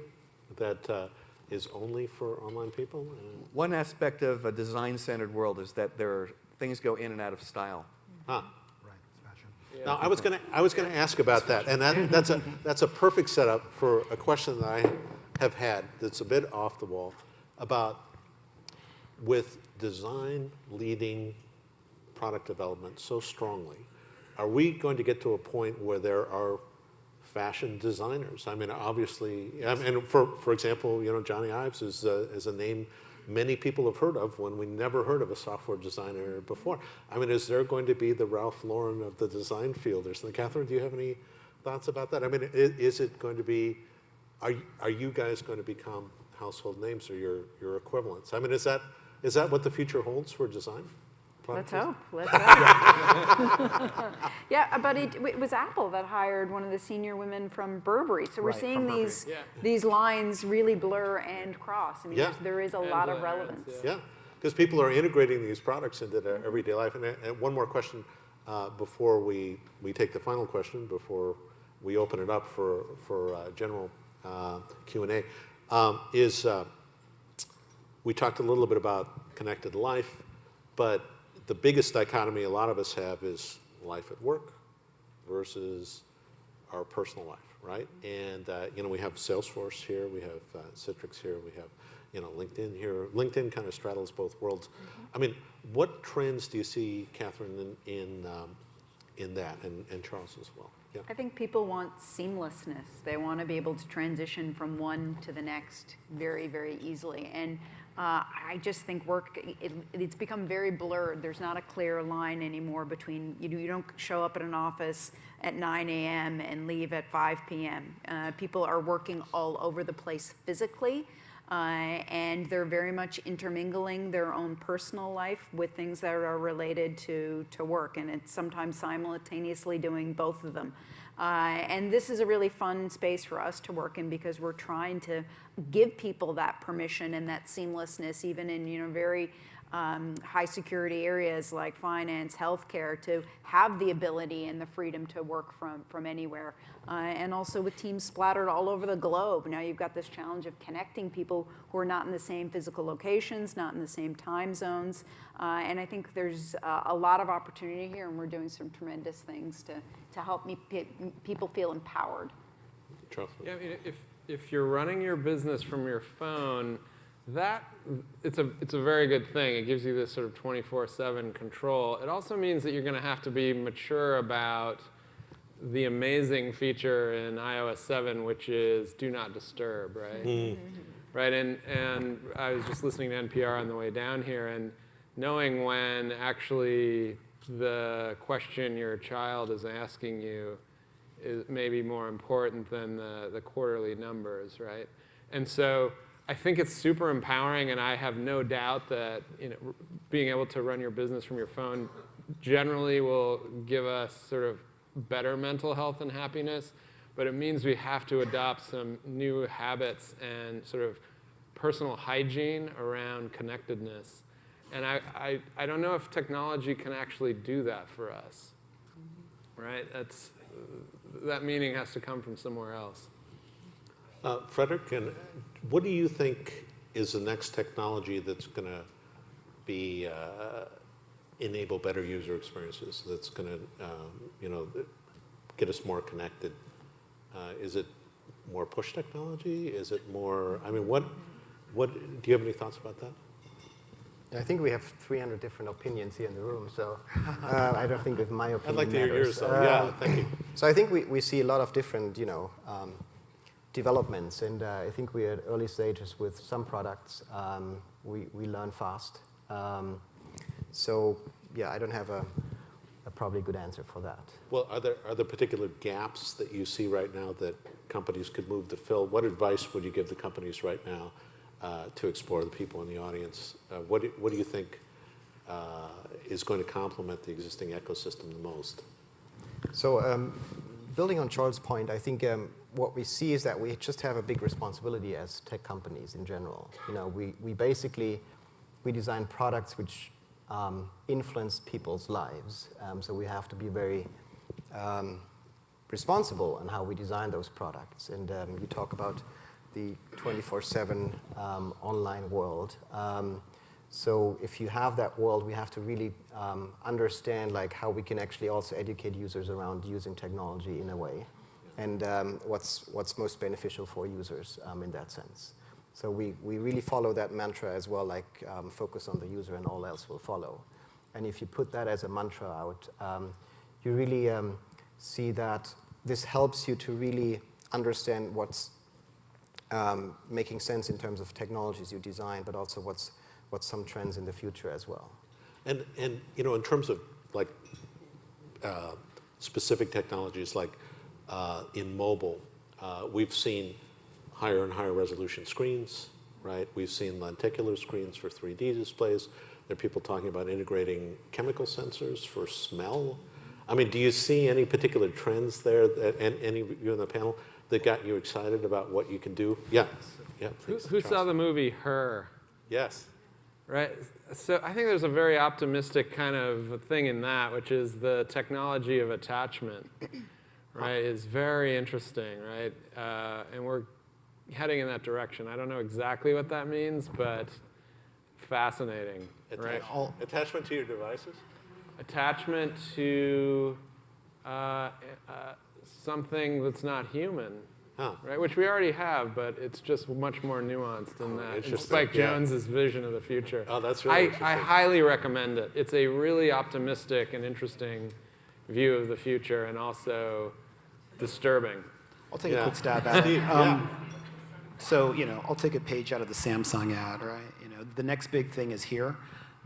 that is only for online people? One aspect of a design-centered world is that things go in and out of style. Huh. Yeah. Now, I was going to ask about that, and that's a perfect setup for a question that I have had that's a bit off the wall about with design leading product development so strongly. Are we going to get to a point where there are fashion designers? I mean, obviously, and for example, you know, Johnny Ives is a name many people have heard of when we never heard of a software designer before. I mean, is there going to be the Ralph Lauren of the design field or something? Catherine, do you have any thoughts about that? I mean, is it going to be, are you guys going to become household names or your equivalents? I mean, is that what the future holds for design? Let's hope. Let's hope. Yeah, but it was Apple that hired one of the senior women from Burberry. So we're Right, seeing from these lines really blur and cross. I mean, Yeah. there is a lot of relevance. Yeah, because people are integrating these products into their everyday life. And one more question before we take the final question, before we open it up for general Q&A, is we talked a little bit about connected life, but the biggest dichotomy a lot of us have is life at work versus our personal life, right? And you know, we have Salesforce here, we have Citrix here, we have, you know, LinkedIn here. LinkedIn kind of straddles both worlds. I mean, what trends do you see, Catherine, in that, and Charles as well? Yeah. I think people want seamlessness. They want to be able to transition from one to the next very, very easily. And I just think work, it's become very blurred. There's not a clear line anymore between, you don't show up at an office at 9 a.m. and leave at 5 p.m. People are working all over the place physically, and they're very much intermingling their own personal life with things that are related to work, and it's sometimes simultaneously doing both of them. And this is a really fun space for us to work in because we're trying to give people that permission and that seamlessness, even in, you know, very high security areas like finance, healthcare, to have the ability and the freedom to work from anywhere. And also with teams splattered all over the globe. Now you've got this challenge of connecting people who are not in the same physical locations, not in the same time zones. And I think there's a lot of opportunity here, and we're doing some tremendous things to help people feel empowered. Charles? Yeah, I mean, if you're running your business from your phone, it's a very good thing. It gives you this sort of 24/7 control. It also means that you're going to have to be mature about the amazing feature in iOS 7, which is do not disturb, right? Mm-hmm. Right, and I was just listening to NPR on the way down here, and knowing when actually the question your child is asking you is maybe more important than the quarterly numbers, right? And so I think it's super empowering, and I have no doubt that, you know, being able to run your business from your phone generally will give us sort of better mental health and happiness, but it means we have to adopt some new habits and sort of personal hygiene around connectedness. And I don't know if technology can actually do that for us, right? That meaning has to come from somewhere else. Frederik, and what do you think is the next technology that's going to be enable better user experiences? That's going to, you know, get us more connected. Is it more push technology? Is it more? I mean, what? Do you have any thoughts about that? I think we have 300 different opinions here in the room, so I don't think that my opinion I'd like to hear yours, matters. though. Yeah, thank you. So I think we see a lot of different, you know, developments, and I think we're at early stages with some products. We learn fast. So yeah, I don't have a probably good answer for that. Well, are there particular gaps that you see right now that companies could move to fill, what advice would you give the companies right now to explore, the people in the audience? What do you think is going to complement the existing ecosystem the most? So building on Charles' point, I think what we see is that we just have a big responsibility as tech companies in general. We basically design products which influence people's lives. So we have to be very responsible in how we design those products. And you talk about the 24/7 online world. So if you have that world, we have to really understand how we can actually also educate users around using technology in a way, and what's most beneficial for users in that sense. So we really follow that mantra as well, focus on the user and all else will follow. And if you put that as a mantra out, you really see that this helps you to really understand what's making sense in terms of technologies you design, but also what's some trends in the future as well. And in terms of specific technologies in mobile, we've seen higher and higher resolution screens, right? We've seen lenticular screens for 3D displays. There are people talking about integrating chemical sensors for smell. I mean, do you see any particular trends there, and any of you on the panel, that got you excited about what you can do? Yeah. Please, Who saw the movie Her? Yes. Right. So I think there's a very optimistic kind of thing in that, which is the technology of attachment, right, is very interesting, right? And we're heading in that direction. I don't know exactly what that means, but fascinating, right? Attachment to your devices? Attachment to something that's not human. Right, which we already have, but it's just much more nuanced than that. It's Spike Jonze's vision of the future. Oh, that's really interesting. I highly recommend it. It's a really optimistic and interesting view of the future, and also disturbing. I'll take a quick stab at it. So, I'll take a page out of the Samsung ad, right? The next big thing is here,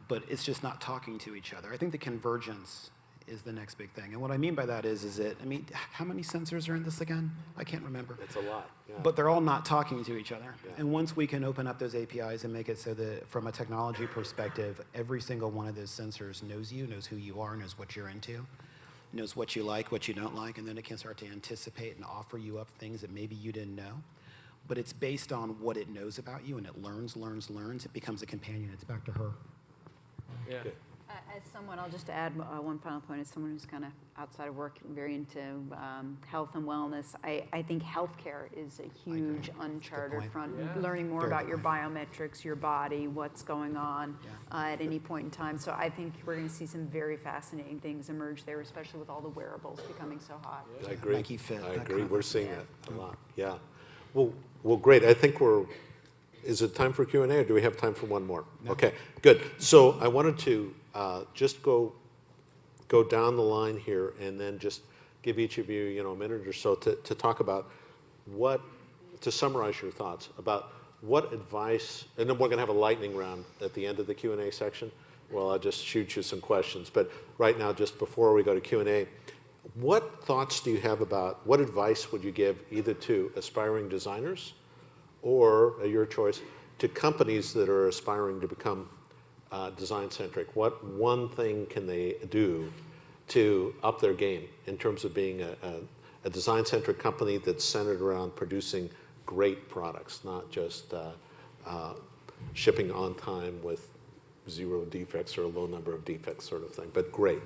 but it's just not talking to each other. I think the convergence is the next big thing. And what I mean by that is how many sensors are in this again? I can't remember. It's a lot. Yeah. But they're all not talking to each other. Yeah. And once we can open up those APIs and make it so that from a technology perspective, every single one of those sensors knows you, knows who you are, knows what you're into, knows what you like, what you don't like, and then it can start to anticipate and offer you up things that maybe you didn't know. But it's based on what it knows about you, and it learns. It becomes a companion. It's back to her. Yeah. Good. As someone, I'll just add one final point. As someone who's kind of outside of work, very into health and wellness, I think healthcare is a huge uncharted front. Yeah. Learning more Very about your good biometrics, your body, what's going on at any point in time. So I think we're going to see some very fascinating things emerge there, especially with all the wearables becoming so hot. I agree. Nike Fit, I that agree. kind of We're thing. seeing that a lot. Yeah. Well, great. I think is it time for Q&A, or do we have time for one more? No. Okay, good. So I wanted to just go down the line here, and then just give each of you, a minute or so to talk about to summarize your thoughts about what advice, and then we're going to have a lightning round at the end of the Q&A section. Well, I'll just shoot you some questions. But right now, just before we go to Q&A, what thoughts do you have about, what advice would you give either to aspiring designers, or your choice, to companies that are aspiring to become design-centric? What one thing can they do to up their game in terms of being a design-centric company that's centered around producing great products, not just shipping on time with 0 defects or a low number of defects sort of thing, but great?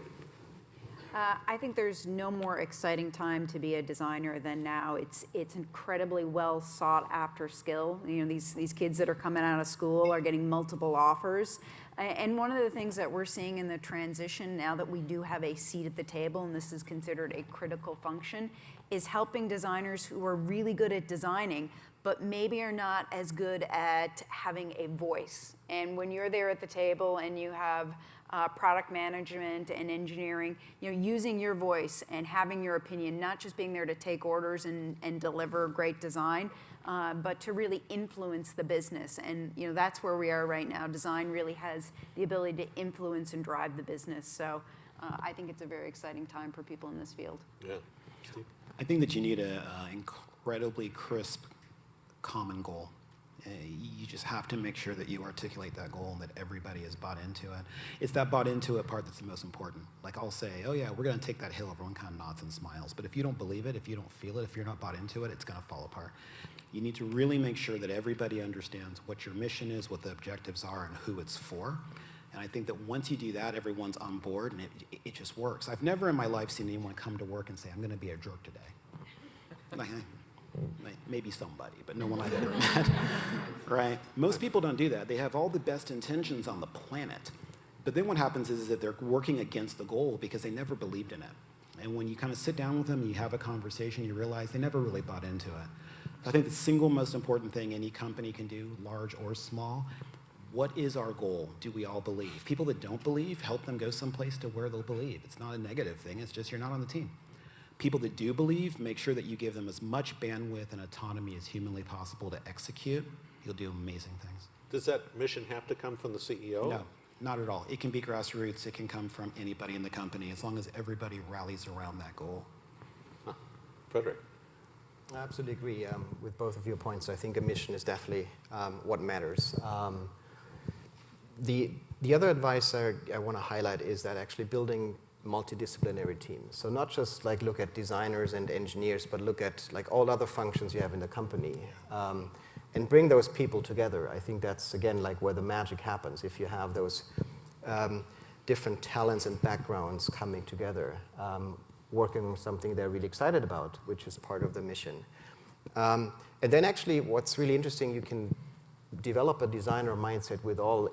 I think there's no more exciting time to be a designer than now. It's incredibly well sought after skill. These kids that are coming out of school are getting multiple offers. And one of the things that we're seeing in the transition now that we do have a seat at the table, and this is considered a critical function, is helping designers who are really good at designing, but maybe are not as good at having a voice. And when you're there at the table and you have product management and engineering, using your voice and having your opinion, not just being there to take orders and deliver great design, but to really influence the business. And that's where we are right now. Design really has the ability to influence and drive the business. So I think it's a very exciting time for people in this field. Yeah. Steve? I think that you need a incredibly crisp common goal. You just have to make sure that you articulate that goal and that everybody is bought into it. It's that bought into it part that's the most important. Like I'll say, oh yeah, we're going to take that hill. Everyone kind of nods and smiles. But if you don't believe it, if you don't feel it, if you're not bought into it, it's going to fall apart. You need to really make sure that everybody understands what your mission is, what the objectives are, and who it's for. And I think that once you do that, everyone's on board, and it just works. I've never in my life seen anyone come to work and say, I'm going to be a jerk today. Like, maybe somebody, but no one I've ever met, right? Most people don't do that. They have all the best intentions on the planet. But then what happens is that they're working against the goal because they never believed in it. And when you kind of sit down with them and you have a conversation, you realize they never really bought into it. I think the single most important thing any company can do, large or small, what is our goal? Do we all believe? People that don't believe, help them go someplace to where they'll believe. It's not a negative thing, it's just you're not on the team. People that do believe, make sure that you give them as much bandwidth and autonomy as humanly possible to execute. You'll do amazing things. Does that mission have to come from the CEO? No, not at all. It can be grassroots. It can come from anybody in the company as long as everybody rallies around that goal. Frederik? I absolutely agree with both of your points. I think a mission is definitely what matters. The other advice I want to highlight is that actually building multidisciplinary teams. So not just like look at designers and engineers, but look at like all other functions you have in the company and bring those people together. I think that's, again, like where the magic happens, if you have those different talents and backgrounds coming together, working on something they're really excited about, which is part of the mission. And then actually what's really interesting, you can develop a designer mindset with all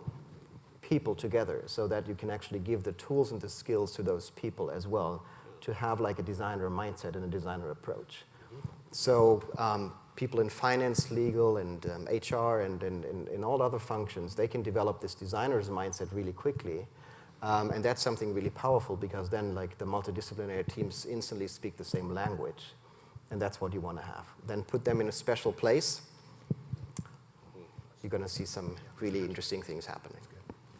people together so that you can actually give the tools and the skills to those people as well to have like a designer mindset and a designer approach. So people in finance, legal, and HR, and in all other functions, they can develop this designer's mindset really quickly. And that's something really powerful because then like the multidisciplinary teams instantly speak the same language. And that's what you want to have. Then put them in a special place. You're going to see some really interesting things happening.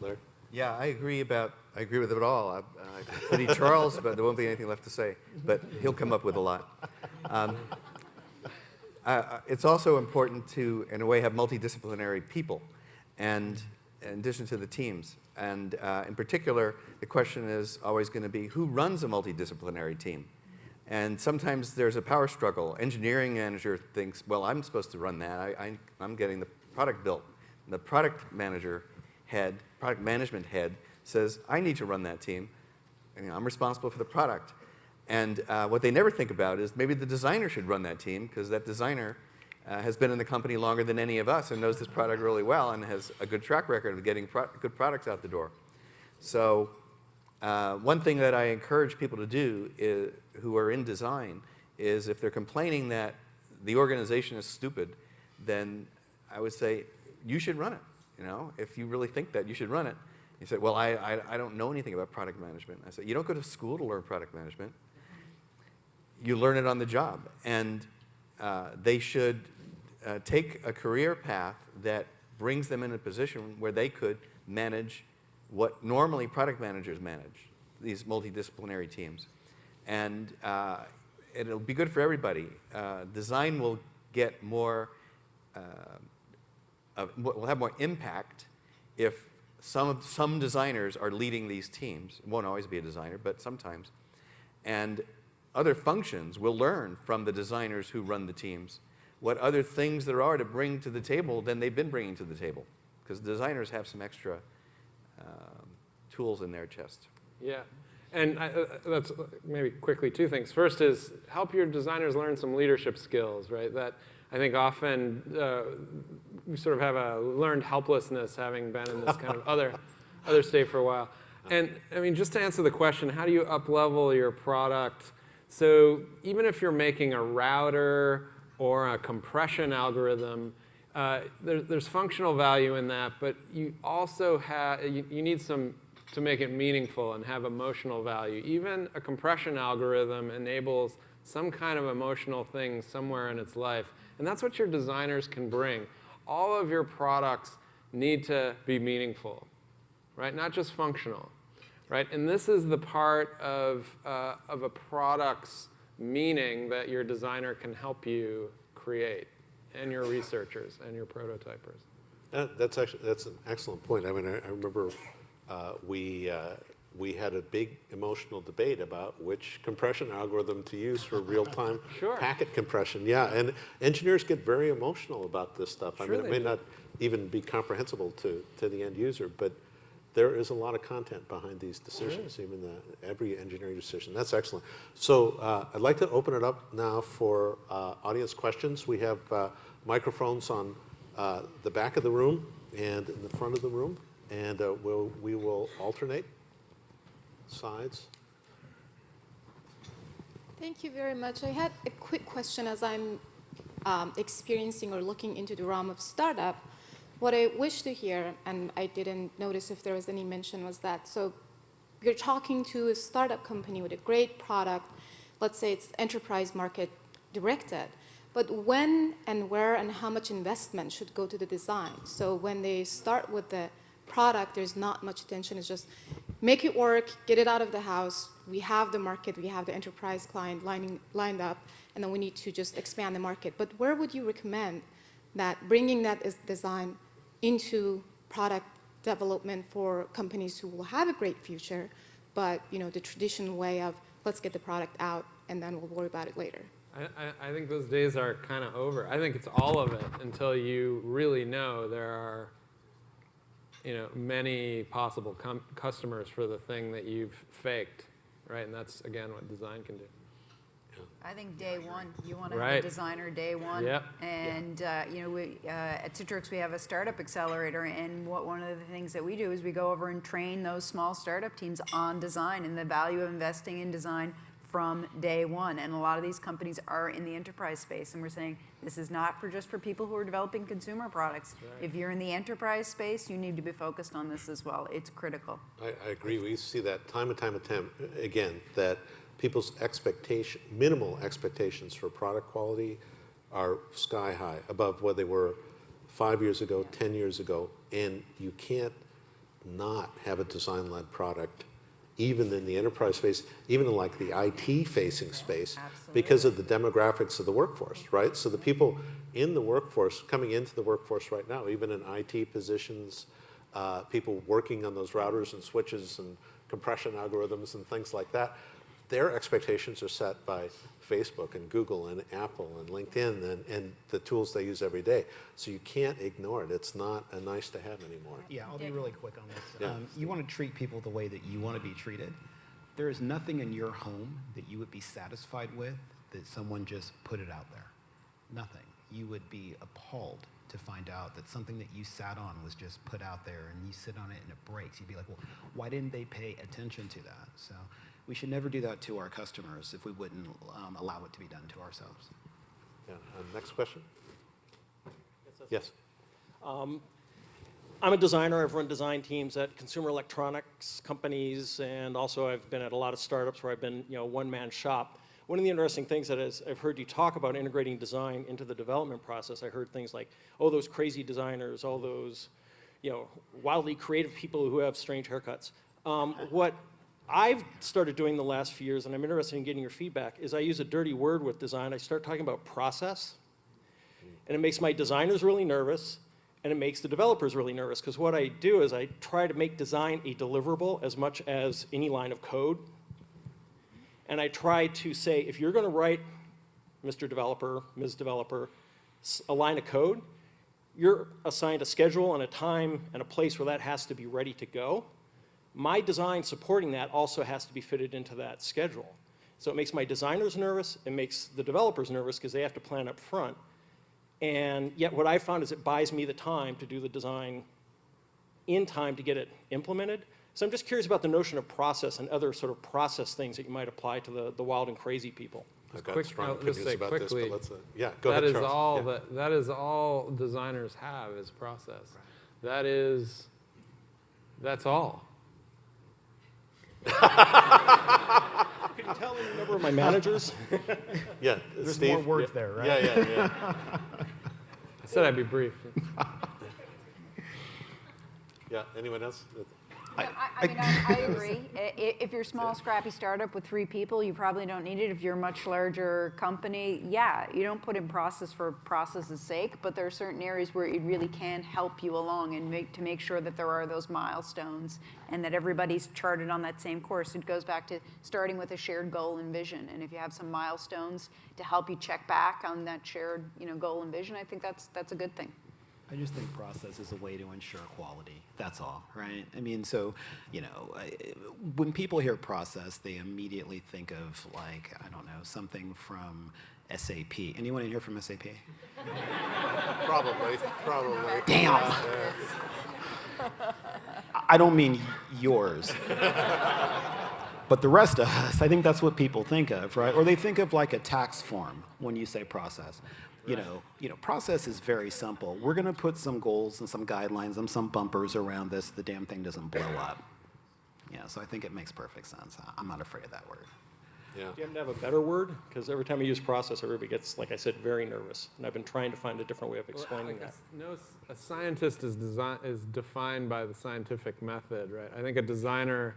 Larry? Yeah, I agree with it all. I pity Charles, but there won't be anything left to say. But he'll come up with a lot. It's also important to, in a way, have multidisciplinary people, and in addition to the teams. And in particular, the question is always going to be, who runs a multidisciplinary team? And sometimes there's a power struggle. Engineering manager thinks, well, I'm supposed to run that. I'm getting the product built. And the product management head says, I need to run that team. I'm responsible for the product. And what they never think about is maybe the designer should run that team because that designer has been in the company longer than any of us and knows this product really well and has a good track record of getting good products out the door. So one thing that I encourage people to do who are in design is if they're complaining that the organization is stupid, then I would say, you should run it. If you really think that, you should run it. You say, well, I don't know anything about product management. I say, you don't go to school to learn product management. You learn it on the job. And they should take a career path that brings them in a position where they could manage what normally product managers manage, these multidisciplinary teams. And it'll be good for everybody. Design will get more, will have more impact if some designers are leading these teams. It won't always be a designer, but sometimes. And other functions will learn from the designers who run the teams what other things there are to bring to the table than they've been bringing to the table. Because designers have some extra tools in their chest. Yeah, and that's maybe quickly two things. First is help your designers learn some leadership skills, right? That I think often we sort of have a learned helplessness having been in this kind of other state for a while. And I mean, just to answer the question, how do you up-level your product? So even if you're making a router or a compression algorithm, there's functional value in that, but you also have, you need some to make it meaningful and have emotional value. Even a compression algorithm enables some kind of emotional thing somewhere in its life. And that's what your designers can bring. All of your products need to be meaningful, right? Not just functional, right? And this is the part of a product's meaning that your designer can help you create, and your researchers and your prototypers. That's an excellent point. I mean, I remember we had a big emotional debate about which compression algorithm to use for real-time Sure. packet compression. Yeah, and engineers get very emotional about this stuff. I Sure mean, it they may do. not even be comprehensible to the end user, but there is a lot of content behind these decisions, even every engineering decision. That's excellent. So I'd like to open it up now for audience questions. We have microphones on the back of the room and in the front of the room, and we will alternate sides. Thank you very much. I had a quick question as I'm experiencing or looking into the realm of startup. What I wish to hear, and I didn't notice if there was any mention, was that, so you're talking to a startup company with a great product, let's say it's enterprise market directed, but when and where and how much investment should go to the design? So when they start with the product, there's not much attention, it's just make it work, get it out of the house, we have the market, we have the enterprise client lined up, and then we need to just expand the market. But where would you recommend that bringing that design into product development for companies who will have a great future, but the traditional way of let's get the product out and then we'll worry about it later? I think those days are kind of over. I think it's all of it until you really know there are many possible customers for the thing that you've faked, right? And that's, again, what design can do. I think day one, you want to Right. have a designer day one. Yep. And we, at Citrix, we have a startup accelerator, and one of the things that we do is we go over and train those small startup teams on design and the value of investing in design from day one. And a lot of these companies are in the enterprise space, and we're saying this is not just for people who are developing consumer products. Right. If you're in the enterprise space, you need to be focused on this as well. It's critical. I agree. We see that time and time again, that people's minimal expectations for product quality are sky high, above what they were 5 years ago, 10 years ago, and you can't not have a design-led product, even in the enterprise space, even in like the IT-facing space, because of the demographics of the workforce, right? So the people in the workforce, coming into the workforce right now, even in IT positions, people working on those routers and switches and compression algorithms and things like that, their expectations are set by Facebook and Google and Apple and LinkedIn and the tools they use every day. So you can't ignore it. It's not a nice to have anymore. Yeah, I'll be really quick on this. Yeah. You want to treat people the way that you want to be treated. There is nothing in your home that you would be satisfied with that someone just put it out there. Nothing. You would be appalled to find out that something that you sat on was just put out there and you sit on it and it breaks. You'd be like, well, why didn't they pay attention to that? So we should never do that to our customers if we wouldn't allow it to be done to ourselves. Yeah. Next question? Yes. I'm a designer. I've run design teams at consumer electronics companies, and also I've been at a lot of startups where I've been, one-man shop. One of the interesting things that I've heard you talk about integrating design into the development process, I heard things like, oh, those crazy designers, all those, wildly creative people who have strange haircuts. What I've started doing the last few years, and I'm interested in getting your feedback, is I use a dirty word with design. I start talking about process, and it makes my designers really nervous, and it makes the developers really nervous, because what I do is I try to make design a deliverable as much as any line of code. And I try to say, if you're going to write, Mr. Developer, Ms. Developer, a line of code, you're assigned a schedule and a time and a place where that has to be ready to go. My design supporting that also has to be fitted into that schedule. So it makes my designers nervous, it makes the developers nervous because they have to plan up front. And yet what I found is it buys me the time to do the design in time to get it implemented. So I'm just curious about the notion of process and other sort of process things that you might apply to the wild and crazy people. I've got Quick- strong I'll just opinions say about quickly, this, but yeah, go ahead, That is Charles. all Yeah. that is all designers have is process. That's all. Could you tell me the number of my managers? Yeah, There's Steve, more words yeah. there, right? Yeah. I said I'd be brief. Yeah, anyone else? I agree. If you're a small, scrappy startup with 3 people, you probably don't need it. If you're a much larger company, yeah, you don't put in process for process's sake, but there are certain areas where it really can help you along and make sure that there are those milestones and that everybody's charted on that same course. It goes back to starting with a shared goal and vision. And if you have some milestones to help you check back on that shared, goal and vision, I think that's a good thing. I just think process is a way to ensure quality. That's all, right? I mean, so, when people hear process, they immediately think of, like, I don't know, something from SAP. Anyone in here from SAP? Probably. Damn! I don't mean yours. But the rest of us, I think that's what people think of, right? Or they think of like a tax form when you say process. Process is very simple. We're going to put some goals and some guidelines and some bumpers around this so the damn thing doesn't blow up. So I think it makes perfect sense. I'm not afraid of that word. Yeah. Do you happen to have a better word? Because every time I use process, everybody gets, like I said, very nervous. And I've been trying to find a different way of explaining that. No, a scientist is defined by the scientific method, right? I think a designer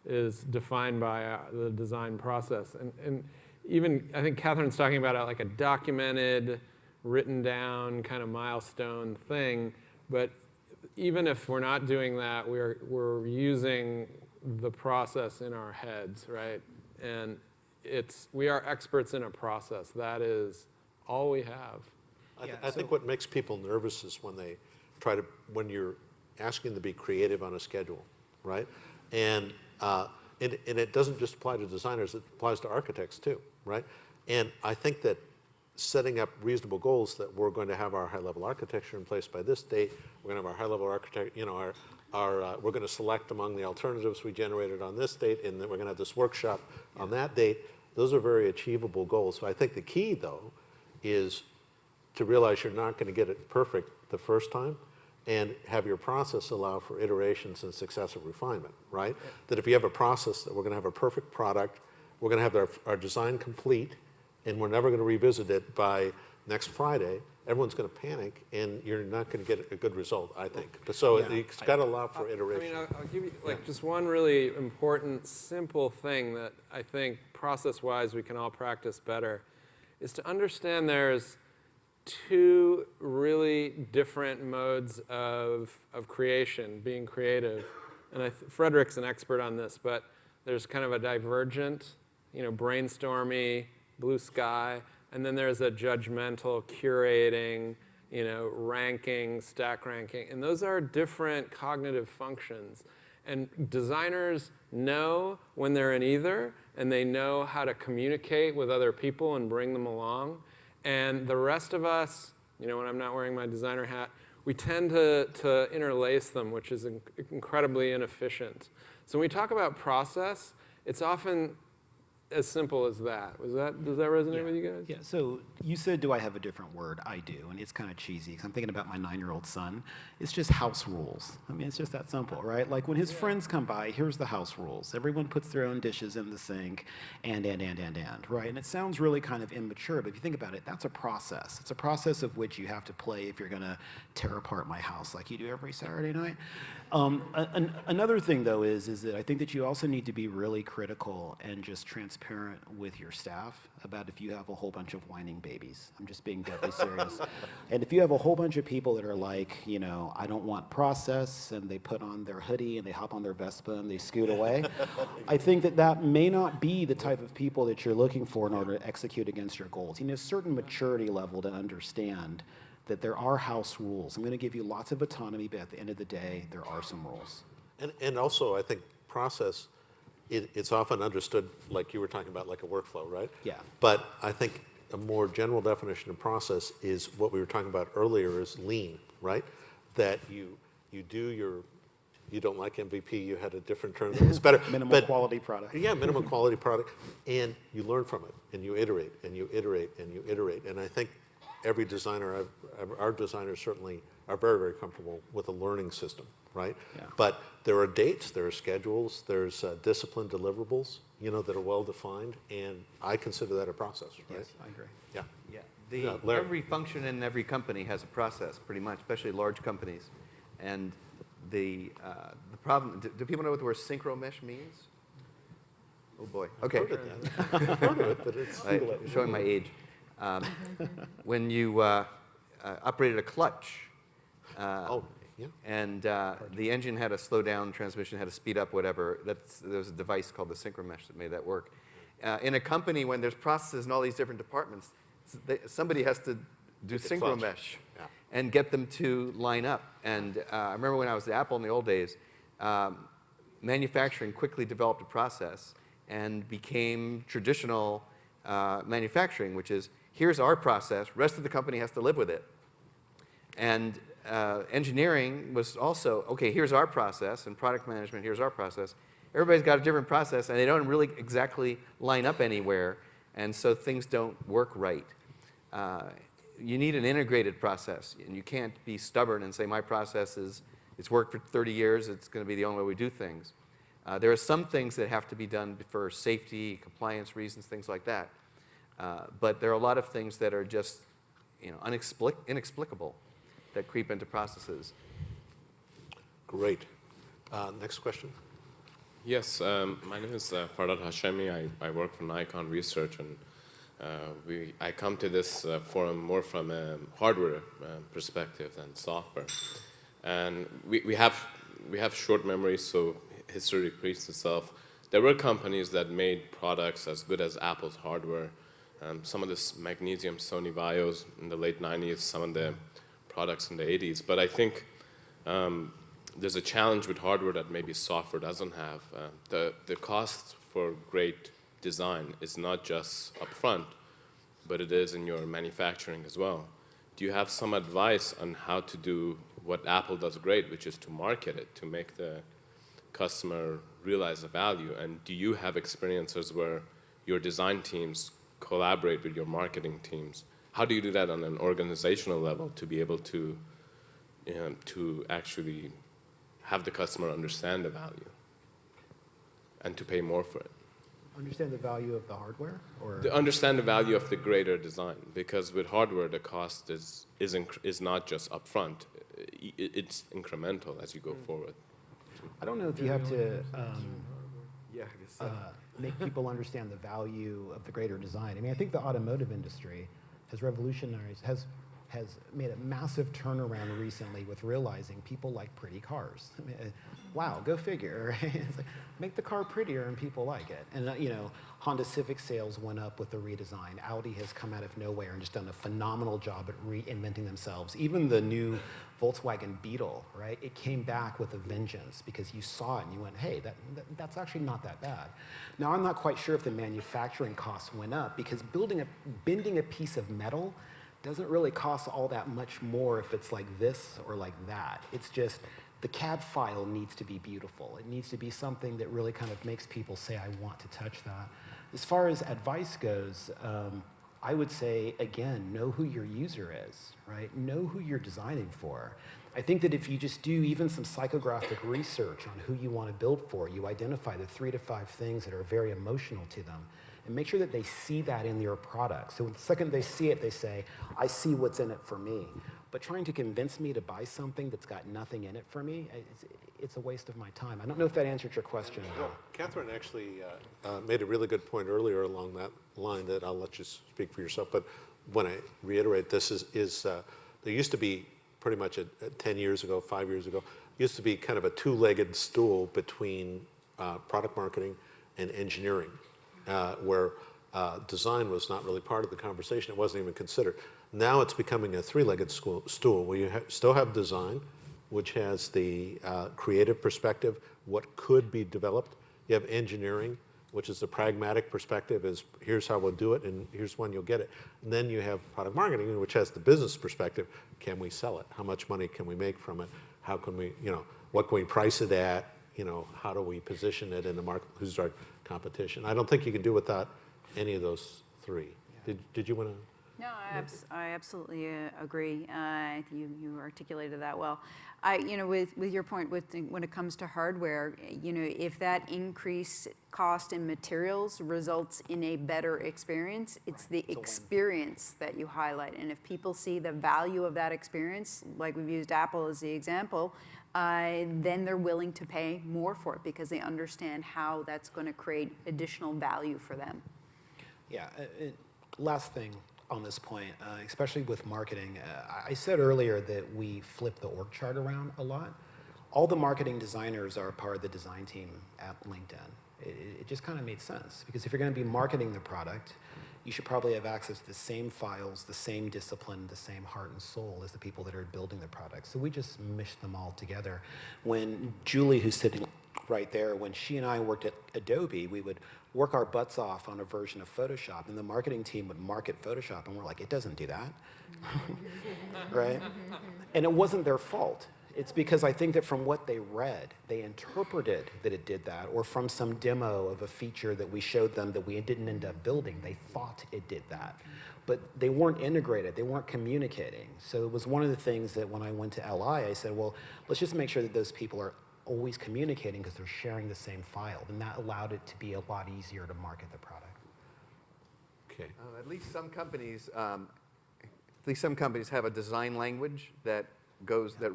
is defined by the design process. And even, I think Catherine's talking about it like a documented, written down kind of milestone thing. But even if we're not doing that, we're using the process in our heads, right? And we are experts in a process. That is all we have. I think what makes people nervous is when you're asking them to be creative on a schedule, right? And it doesn't just apply to designers, it applies to architects too, right? And I think that setting up reasonable goals that we're going to have our high-level architecture in place by this date, we're going to have our high-level architecture, we're going to select among the alternatives we generated on this date, and then we're going to have this workshop on that date. Those are very achievable goals. So I think the key, though, is to realize you're not going to get it perfect the first time, and have your process allow for iterations and successive refinement, right? That if you have a process that we're going to have a perfect product, we're going to have our design complete, and we're never going to revisit it by next Friday, everyone's going to panic, and you're not going to get a good result, I think. So it's got to allow for iteration. I'll give you just one really important, simple thing that I think process-wise we can all practice better is to understand there's 2 really different modes of creation, being creative. And Frederik's an expert on this, but there's kind of a divergent, brainstormy, blue sky, and then there's a judgmental, curating, ranking, stack ranking. And those are different cognitive functions. And designers know when they're in either, and they know how to communicate with other people and bring them along. And the rest of us, when I'm not wearing my designer hat, we tend to interlace them, which is incredibly inefficient. So when we talk about process, it's often as simple as that. Does that resonate with you guys? Yeah, so you said, do I have a different word? I do, and it's kind of cheesy, because I'm thinking about my 9-year-old son. It's just house rules. I mean, it's just that simple, right? Like when his friends come by, here's the house rules. Everyone puts their own dishes in the sink, and, right? And it sounds really kind of immature, but if you think about it, that's a process. It's a process of which you have to play if you're gonna tear apart my house like you do every Saturday night. Another thing, though, is that I think that you also need to be really critical and just transparent with your staff about if you have a whole bunch of whining babies. I'm just being deadly serious. And if you have a whole bunch of people that are like, I don't want process, and they put on their hoodie and they hop on their Vespa and they scoot away, I think that may not be the type of people that you're looking for in order to execute against your goals. You need a certain maturity level to understand that there are house rules. I'm going to give you lots of autonomy, but at the end of the day, there are some rules. And also, I think process, it's often understood, like you were talking about, like a workflow, right? Yeah. But I think a more general definition of process is what we were talking about earlier is lean, right? That you don't like MVP, you had a different term that was better. Minimal quality product. Yeah, minimum quality product. And you learn from it, and you iterate, and you iterate, and you iterate. And I think every designer, our designers certainly are very, very comfortable with a learning system, right? Yeah. But there are dates, there are schedules, there's disciplined deliverables, that are well defined, and I consider that a process, right? Yes, I agree. Yeah. Yeah. Larry. Every function in every company has a process, pretty much, especially large companies. And the problem, do people know what the word synchro mesh means? Oh boy, okay. I've heard of it, but it's Showing my age. When you operated a clutch, oh, yeah. and the engine had to slow down, transmission had to speed up, whatever. There was a device called the synchro mesh that made that work. In a company, when there's processes in all these different departments, somebody has to do synchro mesh and get them to line up. And I remember when I was at Apple in the old days, manufacturing quickly developed a process and became traditional manufacturing, which is, here's our process, rest of the company has to live with it. And engineering was also, okay, here's our process, and product management, here's our process. Everybody's got a different process, and they don't really exactly line up anywhere, and so things don't work right. You need an integrated process, and you can't be stubborn and say, my process is, it's worked for 30 years, it's going to be the only way we do things. There are some things that have to be done for safety, compliance reasons, things like that. But there are a lot of things that are just inexplicable that creep into processes. Great. Next question. Yes, my name is Ferdad Hashemi. I work for Nikon Research, and I come to this forum more from a hardware perspective than software. And we have short memories, so history repeats itself. There were companies that made products as good as Apple's hardware. Some of this magnesium Sony Vaios in the late 90s, some of the products in the 80s. But I think there's a challenge with hardware that maybe software doesn't have. The cost for great design is not just upfront, but it is in your manufacturing as well. Do you have some advice on how to do what Apple does great, which is to market it, to make the customer realize the value? And do you have experiences where your design teams collaborate with your marketing teams? How do you do that on an organizational level to be able to actually have the customer understand the value and to pay more for it? Understand the value of the hardware? Or? To understand the value of the greater design, because with hardware, the cost is not just upfront. It's incremental as you go forward. I don't know if you have to make people understand the value of the greater design. I mean, I think the automotive industry has revolutionized, has made a massive turnaround recently with realizing people like pretty cars. I mean, wow, go figure. Right? It's like, make the car prettier and people like it. And Honda Civic sales went up with the redesign. Audi has come out of nowhere and just done a phenomenal job at reinventing themselves. Even the new Volkswagen Beetle, right? It came back with a vengeance because you saw it and you went, hey, that's actually not that bad. Now, I'm not quite sure if the manufacturing costs went up because bending a piece of metal doesn't really cost all that much more if it's like this or like that. It's just the CAD file needs to be beautiful. It needs to be something that really kind of makes people say, I want to touch that. As far as advice goes, I would say, again, know who your user is, right? Know who you're designing for. I think that if you just do even some psychographic research on who you want to build for, you identify the 3 to 5 things that are very emotional to them, and make sure that they see that in your product. So the second they see it, they say, I see what's in it for me. But trying to convince me to buy something that's got nothing in it for me, it's a waste of my time. I don't know if that answered your question. No, Catherine actually made a really good point earlier along that line that I'll let you speak for yourself. But when I reiterate this is there used to be pretty much 10 years ago, 5 years ago, used to be kind of a two-legged stool between product marketing and engineering. Where design was not really part of the conversation. It wasn't even considered. Now it's becoming a three-legged stool where you still have design, which has the creative perspective, what could be developed. You have engineering, which is the pragmatic perspective, is here's how we'll do it and here's when you'll get it. And then you have product marketing, which has the business perspective. Can we sell it? How much money can we make from it? How can we, what can we price it at? How do we position it in the market? Who's our competition? I don't think you can do without any of those three. Yeah. Did you want to? No, I absolutely agree. You articulated that well. With your point, when it comes to hardware, if that increased cost in materials results in a better experience, it's the experience that you highlight. And if people see the value of that experience, like we've used Apple as the example, then they're willing to pay more for it because they understand how that's going to create additional value for them. Yeah, last thing on this point, especially with marketing, I said earlier that we flip the org chart around a lot. All the marketing designers are part of the design team at LinkedIn. It just kind of made sense because if you're going to be marketing the product, you should probably have access to the same files, the same discipline, the same heart and soul as the people that are building the product. So we just meshed them all together. When Julie, who's sitting right there, when she and I worked at Adobe, we would work our butts off on a version of Photoshop, and the marketing team would market Photoshop, and we're like, it doesn't do that, right? And it wasn't their fault. It's because I think that from what they read, they interpreted that it did that, or from some demo of a feature that we showed them that we didn't end up building, they thought it did that. But they weren't integrated, they weren't communicating. So it was one of the things that when I went to LI, I said, well, let's just make sure that those people are always communicating because they're sharing the same file. And that allowed it to be a lot easier to market the product. Okay. At least some companies have a design language that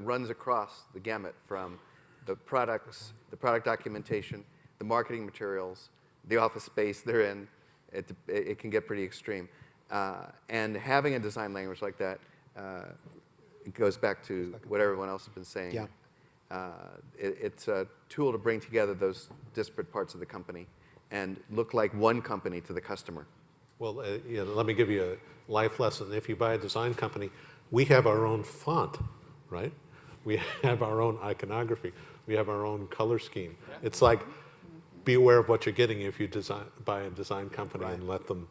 runs across the gamut from the products, the product documentation, the marketing materials, the office space they're in. It can get pretty extreme. And having a design language like that, it goes back to what everyone else has been saying. Yeah. It's a tool to bring together those disparate parts of the company and look like one company to the customer. Well, let me give you a life lesson. If you buy a design company, we have our own font, right? We have our own iconography. We have our own color scheme. It's like, be aware of what you're getting if you buy a design company and let them,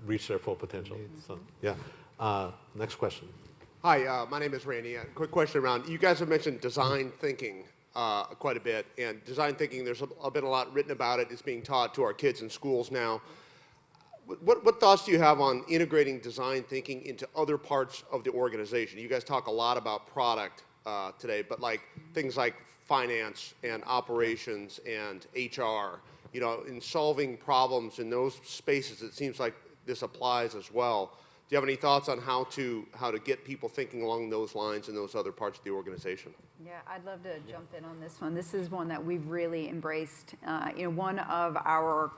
reach their full potential. So, yeah. Next question. Hi, my name is Randy. A quick question around, you guys have mentioned design thinking quite a bit, and design thinking, there's been a lot written about it. It's being taught to our kids in schools now. What thoughts do you have on integrating design thinking into other parts of the organization? You guys talk a lot about product today, but like things like finance and operations and HR, in solving problems in those spaces, it seems like this applies as well. Do you have any thoughts on how to get people thinking along those lines in those other parts of the organization? Yeah, I'd love to jump in on this one. This is one that we've really embraced. One of our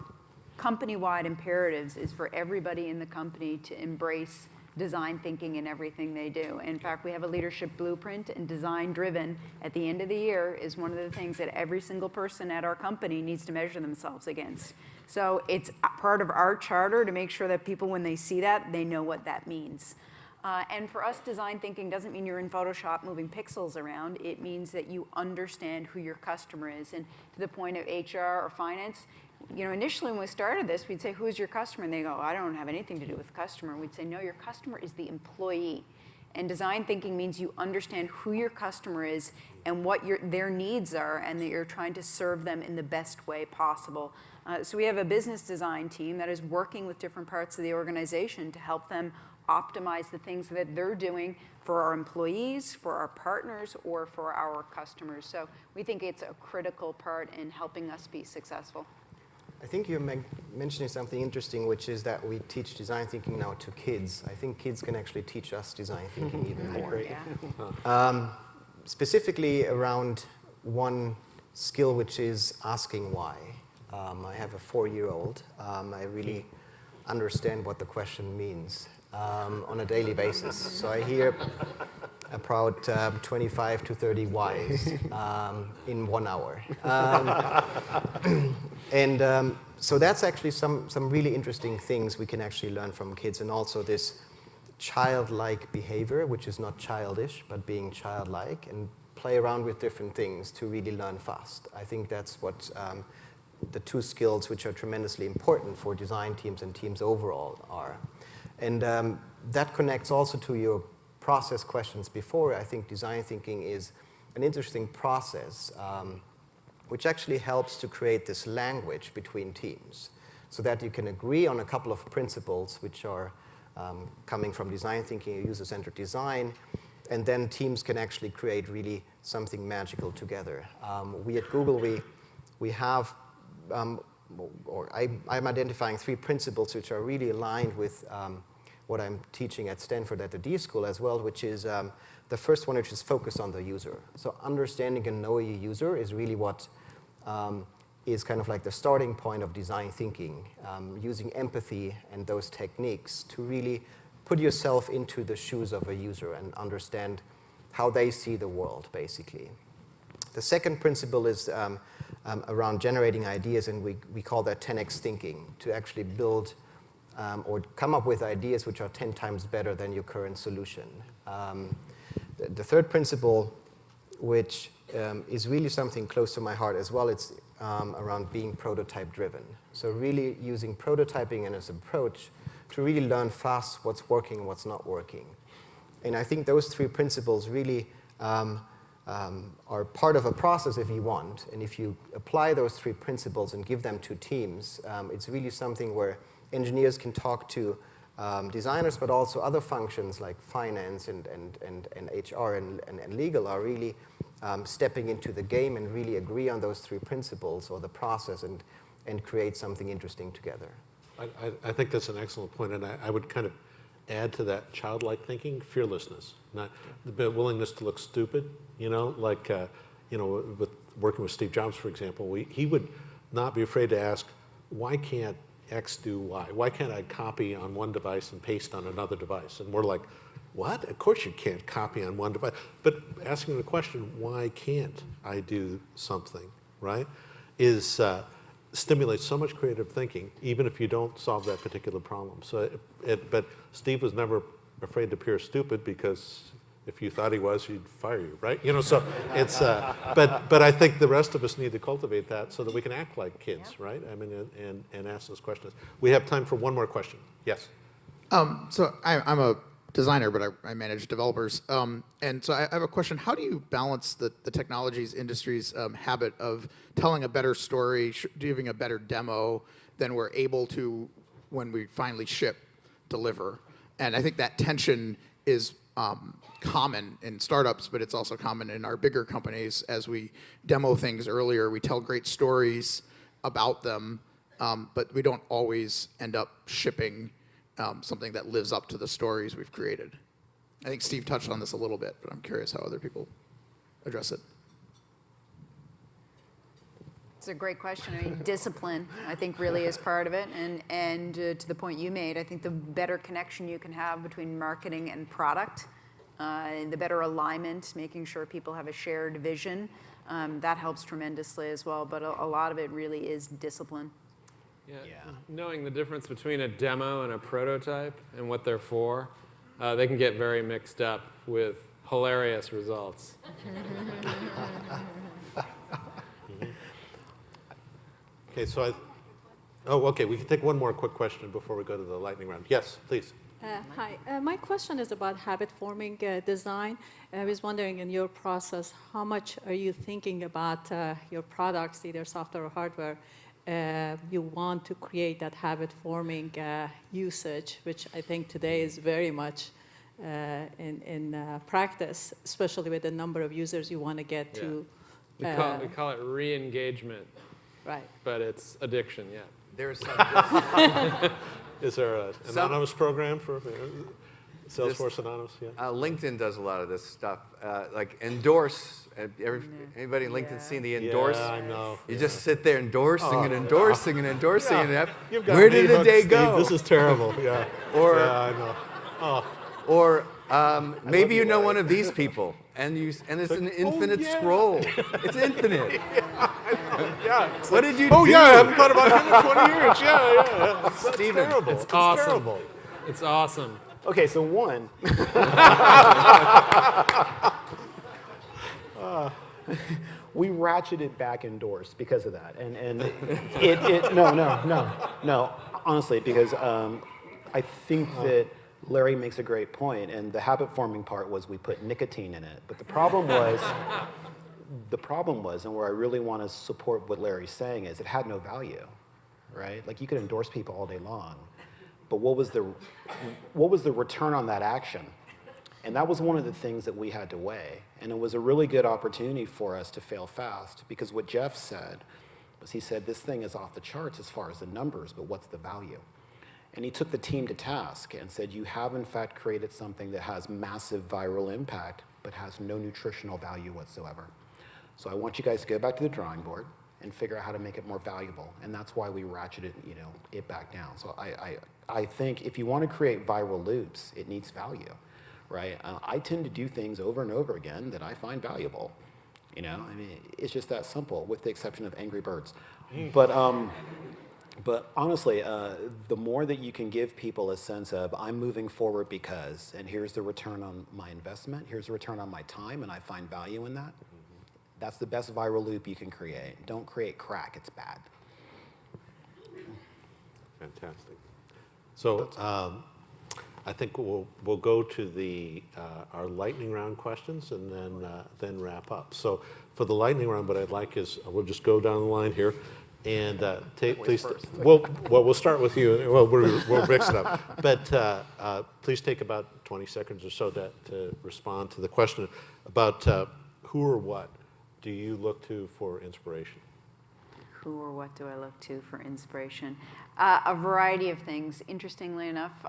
company-wide imperatives is for everybody in the company to embrace design thinking in everything they do. In fact, we have a leadership blueprint, and design-driven at the end of the year is one of the things that every single person at our company needs to measure themselves against. So it's part of our charter to make sure that people, when they see that, they know what that means. And for us, design thinking doesn't mean you're in Photoshop moving pixels around. It means that you understand who your customer is. And to the point of HR or finance, initially when we started this, we'd say, who's your customer? And they go, I don't have anything to do with the customer. We'd say, no, your customer is the employee. And design thinking means you understand who your customer is and what their needs are, and that you're trying to serve them in the best way possible. So we have a business design team that is working with different parts of the organization to help them optimize the things that they're doing for our employees, for our partners, or for our customers. So we think it's a critical part in helping us be successful. I think you're mentioning something interesting, which is that we teach design thinking now to kids. I think kids can actually teach us design thinking even more. Specifically around one skill, which is asking why. I have a 4-year-old. I really understand what the question means on a daily basis. So I hear about 25 to 30 whys in 1 hour. So that's actually some really interesting things we can actually learn from kids, and also this childlike behavior, which is not childish, but being childlike, and play around with different things to really learn fast. I think that's what the two skills which are tremendously important for design teams and teams overall are. And that connects also to your process questions before. I think design thinking is an interesting process which actually helps to create this language between teams. so that you can agree on a couple of principles which are coming from design thinking, user-centered design, and then teams can actually create really something magical together. We at Google, we have, or I'm identifying 3 principles which are really aligned with what I'm teaching at Stanford at the D School as well, which is the first one, which is focus on the user. So understanding and knowing your user is really what is kind of like the starting point of design thinking, using empathy and those techniques to really put yourself into the shoes of a user and understand how they see the world, basically. The second principle is around generating ideas, and we call that 10x thinking, to actually build or come up with ideas which are 10 times better than your current solution. The third principle, which is really something close to my heart as well, it's around being prototype driven. So really using prototyping and as an approach to really learn fast what's working and what's not working. And I think those 3 principles really are part of a process if you want. And if you apply those 3 principles and give them to teams, it's really something where engineers can talk to designers, but also other functions like finance and HR and legal are really stepping into the game and really agree on those 3 principles or the process and create something interesting together. I think that's an excellent point, and I would kind of add to that childlike thinking, fearlessness, not the willingness to look stupid. Like with working with Steve Jobs, for example, he would not be afraid to ask, why can't X do Y? Why can't I copy on one device and paste on another device? And we're like, what? Of course you can't copy on one device. But asking the question, why can't I do something, right, stimulates so much creative thinking, even if you don't solve that particular problem. So, but Steve was never afraid to appear stupid, because if you thought he was, he'd fire you, right? So it's, but I think the rest of us need to cultivate that so that we can act like kids, right? I mean, and ask those questions. We have time for one more question. Yes? So I'm a designer, but I manage developers. And so I have a question. How do you balance the technologies industry's habit of telling a better story, giving a better demo than we're able to, when we finally ship, deliver? And I think that tension is common in startups, but it's also common in our bigger companies. As we demo things earlier, we tell great stories about them, but we don't always end up shipping something that lives up to the stories we've created. I think Steve touched on this a little bit, but I'm curious how other people address it. It's a great question. I mean, discipline, I think, really is part of it. And to the point you made, I think the better connection you can have between marketing and product, the better alignment, making sure people have a shared vision, that helps tremendously as well. But a lot of it really is discipline. Yeah. Knowing the difference between a demo and a prototype and what they're for, they can get very mixed up with hilarious results. Okay, so okay, we can take one more quick question before we go to the lightning round. Yes, please. Hi, my question is about habit-forming design. I was wondering, in your process, how much are you thinking about your products, either software or hardware, you want to create that habit-forming usage, which I think today is very much in practice, especially with the number of users you want to get to. We call it re-engagement. Right. But it's addiction, yeah. There's some Is there an anonymous program for Salesforce Anonymous? Yeah. LinkedIn does a lot of this stuff, like endorse. Anybody in LinkedIn seen the endorse? Yeah, I know. You just sit there endorsing and endorsing and endorsing. Yeah. And where did the day go? This is terrible. Yeah. Or, yeah, I know. Oh. Or maybe you know one of these people, and it's an infinite scroll. It's infinite. Yeah. What did you do? Oh, yeah, I haven't thought about him in 20 years. Yeah. That's Steven, terrible. It's awesome. Terrible. It's awesome. Okay, so one. We ratcheted back endorse because of that, and no, honestly, because I think that Larry makes a great point, and the habit forming part was we put nicotine in it, but the problem was, and where I really want to support what Larry's saying is, it had no value. right? Like you could endorse people all day long, but what was the return on that action? And that was one of the things that we had to weigh. And it was a really good opportunity for us to fail fast, because what Jeff said was, he said, this thing is off the charts as far as the numbers, but what's the value? And he took the team to task and said, you have in fact created something that has massive viral impact, but has no nutritional value whatsoever. So I want you guys to go back to the drawing board and figure out how to make it more valuable. And that's why we ratcheted, it back down. So I think if you want to create viral loops, it needs value, right? I tend to do things over and over again that I find valuable. I mean, it's just that simple, with the exception of Angry Birds. But honestly, the more that you can give people a sense of, I'm moving forward because, and here's the return on my investment, here's the return on my time, and I find value in that, that's the best viral loop you can create. Don't create crack, it's bad. Fantastic. So I think we'll go to our lightning round questions and then wrap up. So for the lightning round, what I'd like is, we'll just go down the line here. And please, we'll start with you. Well, we'll mix it up. But please take about 20 seconds or so to respond to the question about who or what do you look to for inspiration? Who or what do I look to for inspiration? A variety of things. Interestingly enough,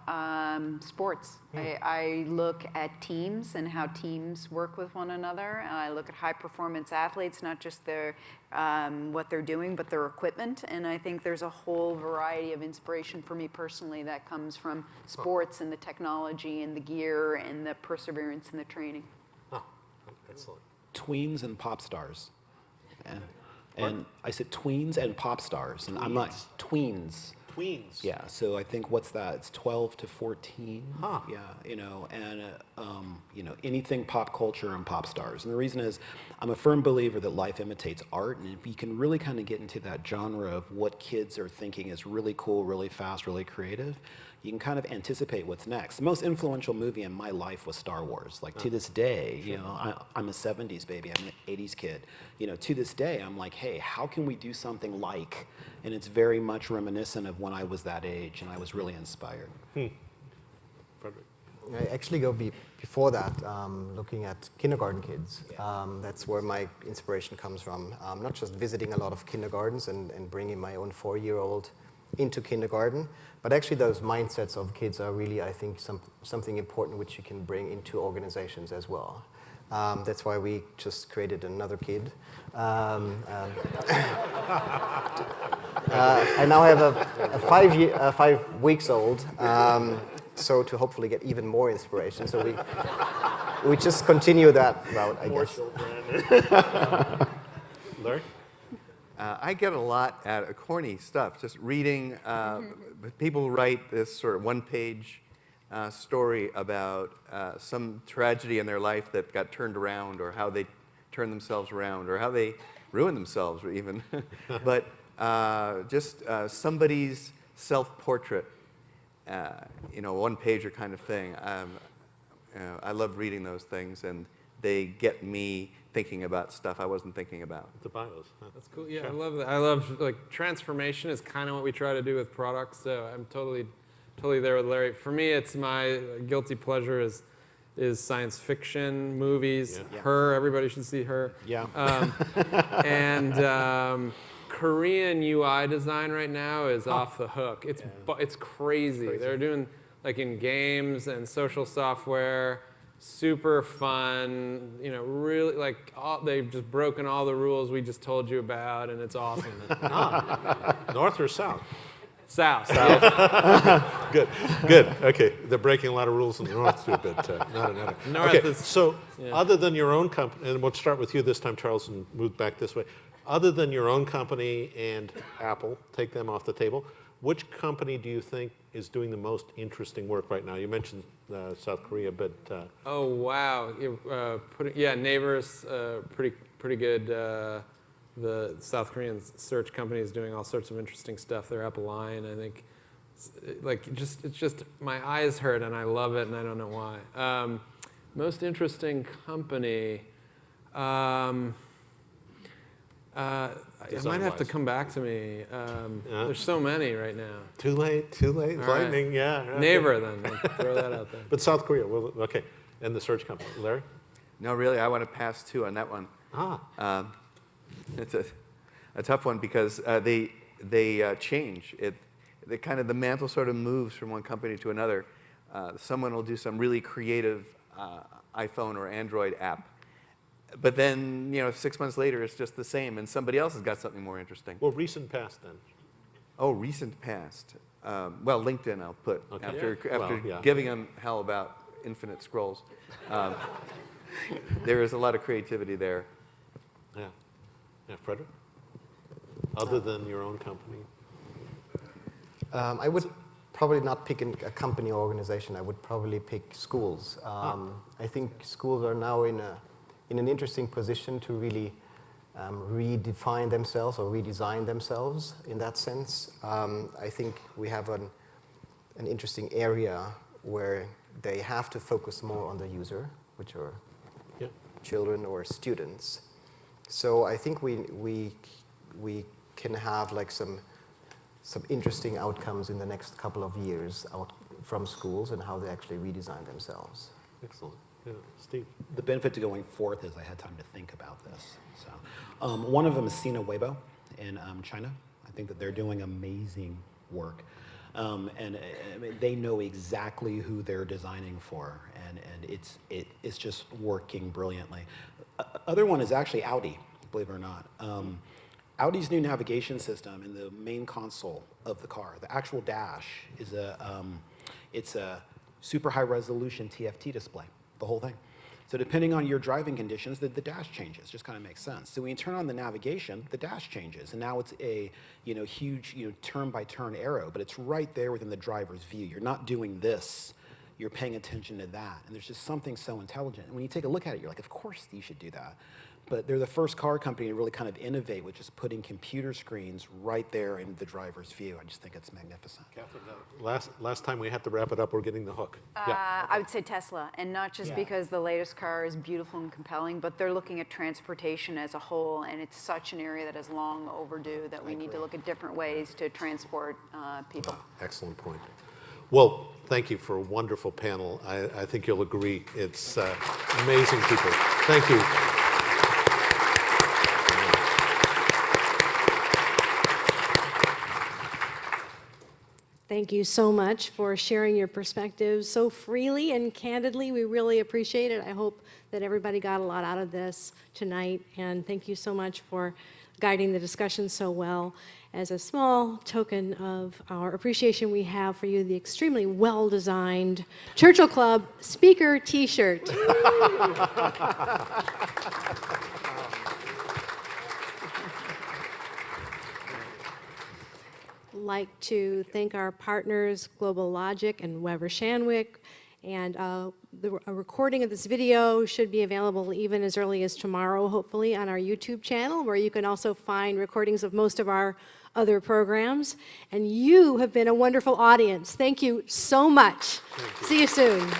sports. I look at teams and how teams work with one another. I look at high-performance athletes, not just what they're doing, but their equipment. And I think there's a whole variety of inspiration for me personally that comes from sports and the technology and the gear and the perseverance and the training. Oh, excellent. Tweens and pop stars. And I said tweens and pop stars, and I'm not tweens. Tweens. Yeah. So I think what's that? It's 12 to 14. Huh. Yeah. Anything pop culture and pop stars. And the reason is, I'm a firm believer that life imitates art, and if you can really kind of get into that genre of what kids are thinking is really cool, really fast, really creative, you can kind of anticipate what's next. The most influential movie in my life was Star Wars. Like to this day, I'm a 70s baby, I'm an 80s kid. To this day, I'm like, hey, how can we do something like? And it's very much reminiscent of when I was that age, and I was really inspired. Frederik. I actually go before that, looking at kindergarten kids. That's where my inspiration comes from. Not just visiting a lot of kindergartens and bringing my own 4-year-old into kindergarten, but actually those mindsets of kids are really, I think, something important which you can bring into organizations as well. That's why we just created another kid. I now have a 5 weeks old, so to hopefully get even more inspiration. So we just continue that route, I guess. Larry? I get a lot out of corny stuff, just reading. People write this sort of one-page story about some tragedy in their life that got turned around, or how they turned themselves around, or how they ruined themselves, or even. But just somebody's self-portrait, one-pager kind of thing. I love reading those things, and they get me thinking about stuff I wasn't thinking about. The bios. Huh? That's cool. Yeah, I love that. I love, transformation is kind of what we try to do with products. So I'm totally there with Larry. For me, it's my guilty pleasure is science fiction movies. Yeah. Her, everybody should see Her. Yeah. And Korean UI design right now is off the hook. It's crazy. They're doing in games and social software. Super fun, really they've just broken all the rules we just told you about, and it's awesome. North or south? South. Good. Okay, they're breaking a lot of rules in the north too, but not another. Okay, so other than your own company, and we'll start with you this time, Charles, and move back this way. Other than your own company and Apple, take them off the table, which company do you think is doing the most interesting work right now? You mentioned South Korea, but... Oh, wow. Neighbors, pretty good. The South Korean search company is doing all sorts of interesting stuff. They're up a line, I think. It's just, my eyes hurt, and I love it, and I don't know why. Most interesting company... It might have to come back to me. There's so many right now. Too late, too late. All right. Lightning, yeah. Okay. Neighbor, then. Throw that out there. But South Korea, well, okay. And the search company. Larry? No, really, I want to pass too on that one. It's a tough one because they change. The mantle sort of moves from one company to another. Someone will do some really creative iPhone or Android app. But then, 6 months later, it's just the same, and somebody else has got something more interesting. Well, recent past then. Oh, recent past. Well, LinkedIn, I'll put, Okay. after giving them hell about infinite scrolls. There is a lot of creativity there. Yeah. Yeah, Frederik? Other than your own company? I would probably not pick a company or organization. I would probably pick schools. I think schools are now in an interesting position to really redefine themselves or redesign themselves in that sense. I think we have an interesting area where they have to focus more on the user, which are children or students. So I think we can have like some interesting outcomes in the next couple of years out from schools and how they actually redesign themselves. Excellent. Yeah. Steve? The benefit to going forth is I had time to think about this. So, one of them is Sina Weibo in China. I think that they're doing amazing work. And they know exactly who they're designing for, and it's just working brilliantly. Other one is actually Audi, believe it or not. Audi's new navigation system in the main console of the car, the actual dash, is it's a super high resolution TFT display, the whole thing. So depending on your driving conditions, the dash changes. Just kind of makes sense. So when you turn on the navigation, the dash changes, and now it's a huge turn-by-turn arrow, but it's right there within the driver's view. You're not doing this. You're paying attention to that, and there's just something so intelligent. And when you take a look at it, you're like, of course you should do that. But they're the first car company to really kind of innovate with just putting computer screens right there in the driver's view. I just think it's magnificent. Catherine, last time we had to wrap it up, we're getting the hook. I would say Tesla, and not just because the latest car is beautiful and compelling, but they're looking at transportation as a whole, and it's such an area that is long overdue that we need to look at different ways to transport people. Excellent point. Well, thank you for a wonderful panel. I think you'll agree. It's amazing people. Thank you. Thank you so much for sharing your perspectives so freely and candidly. We really appreciate it. I hope that everybody got a lot out of this tonight, and thank you so much for guiding the discussion so well. As a small token of our appreciation we have for you, the extremely well-designed Churchill Club speaker T-shirt. Like to thank our partners, GlobalLogic and Weber Shandwick, and a recording of this video should be available even as early as tomorrow, hopefully, on our YouTube channel, where you can also find recordings of most of our other programs. And you have been a wonderful audience. Thank you so much. See you soon.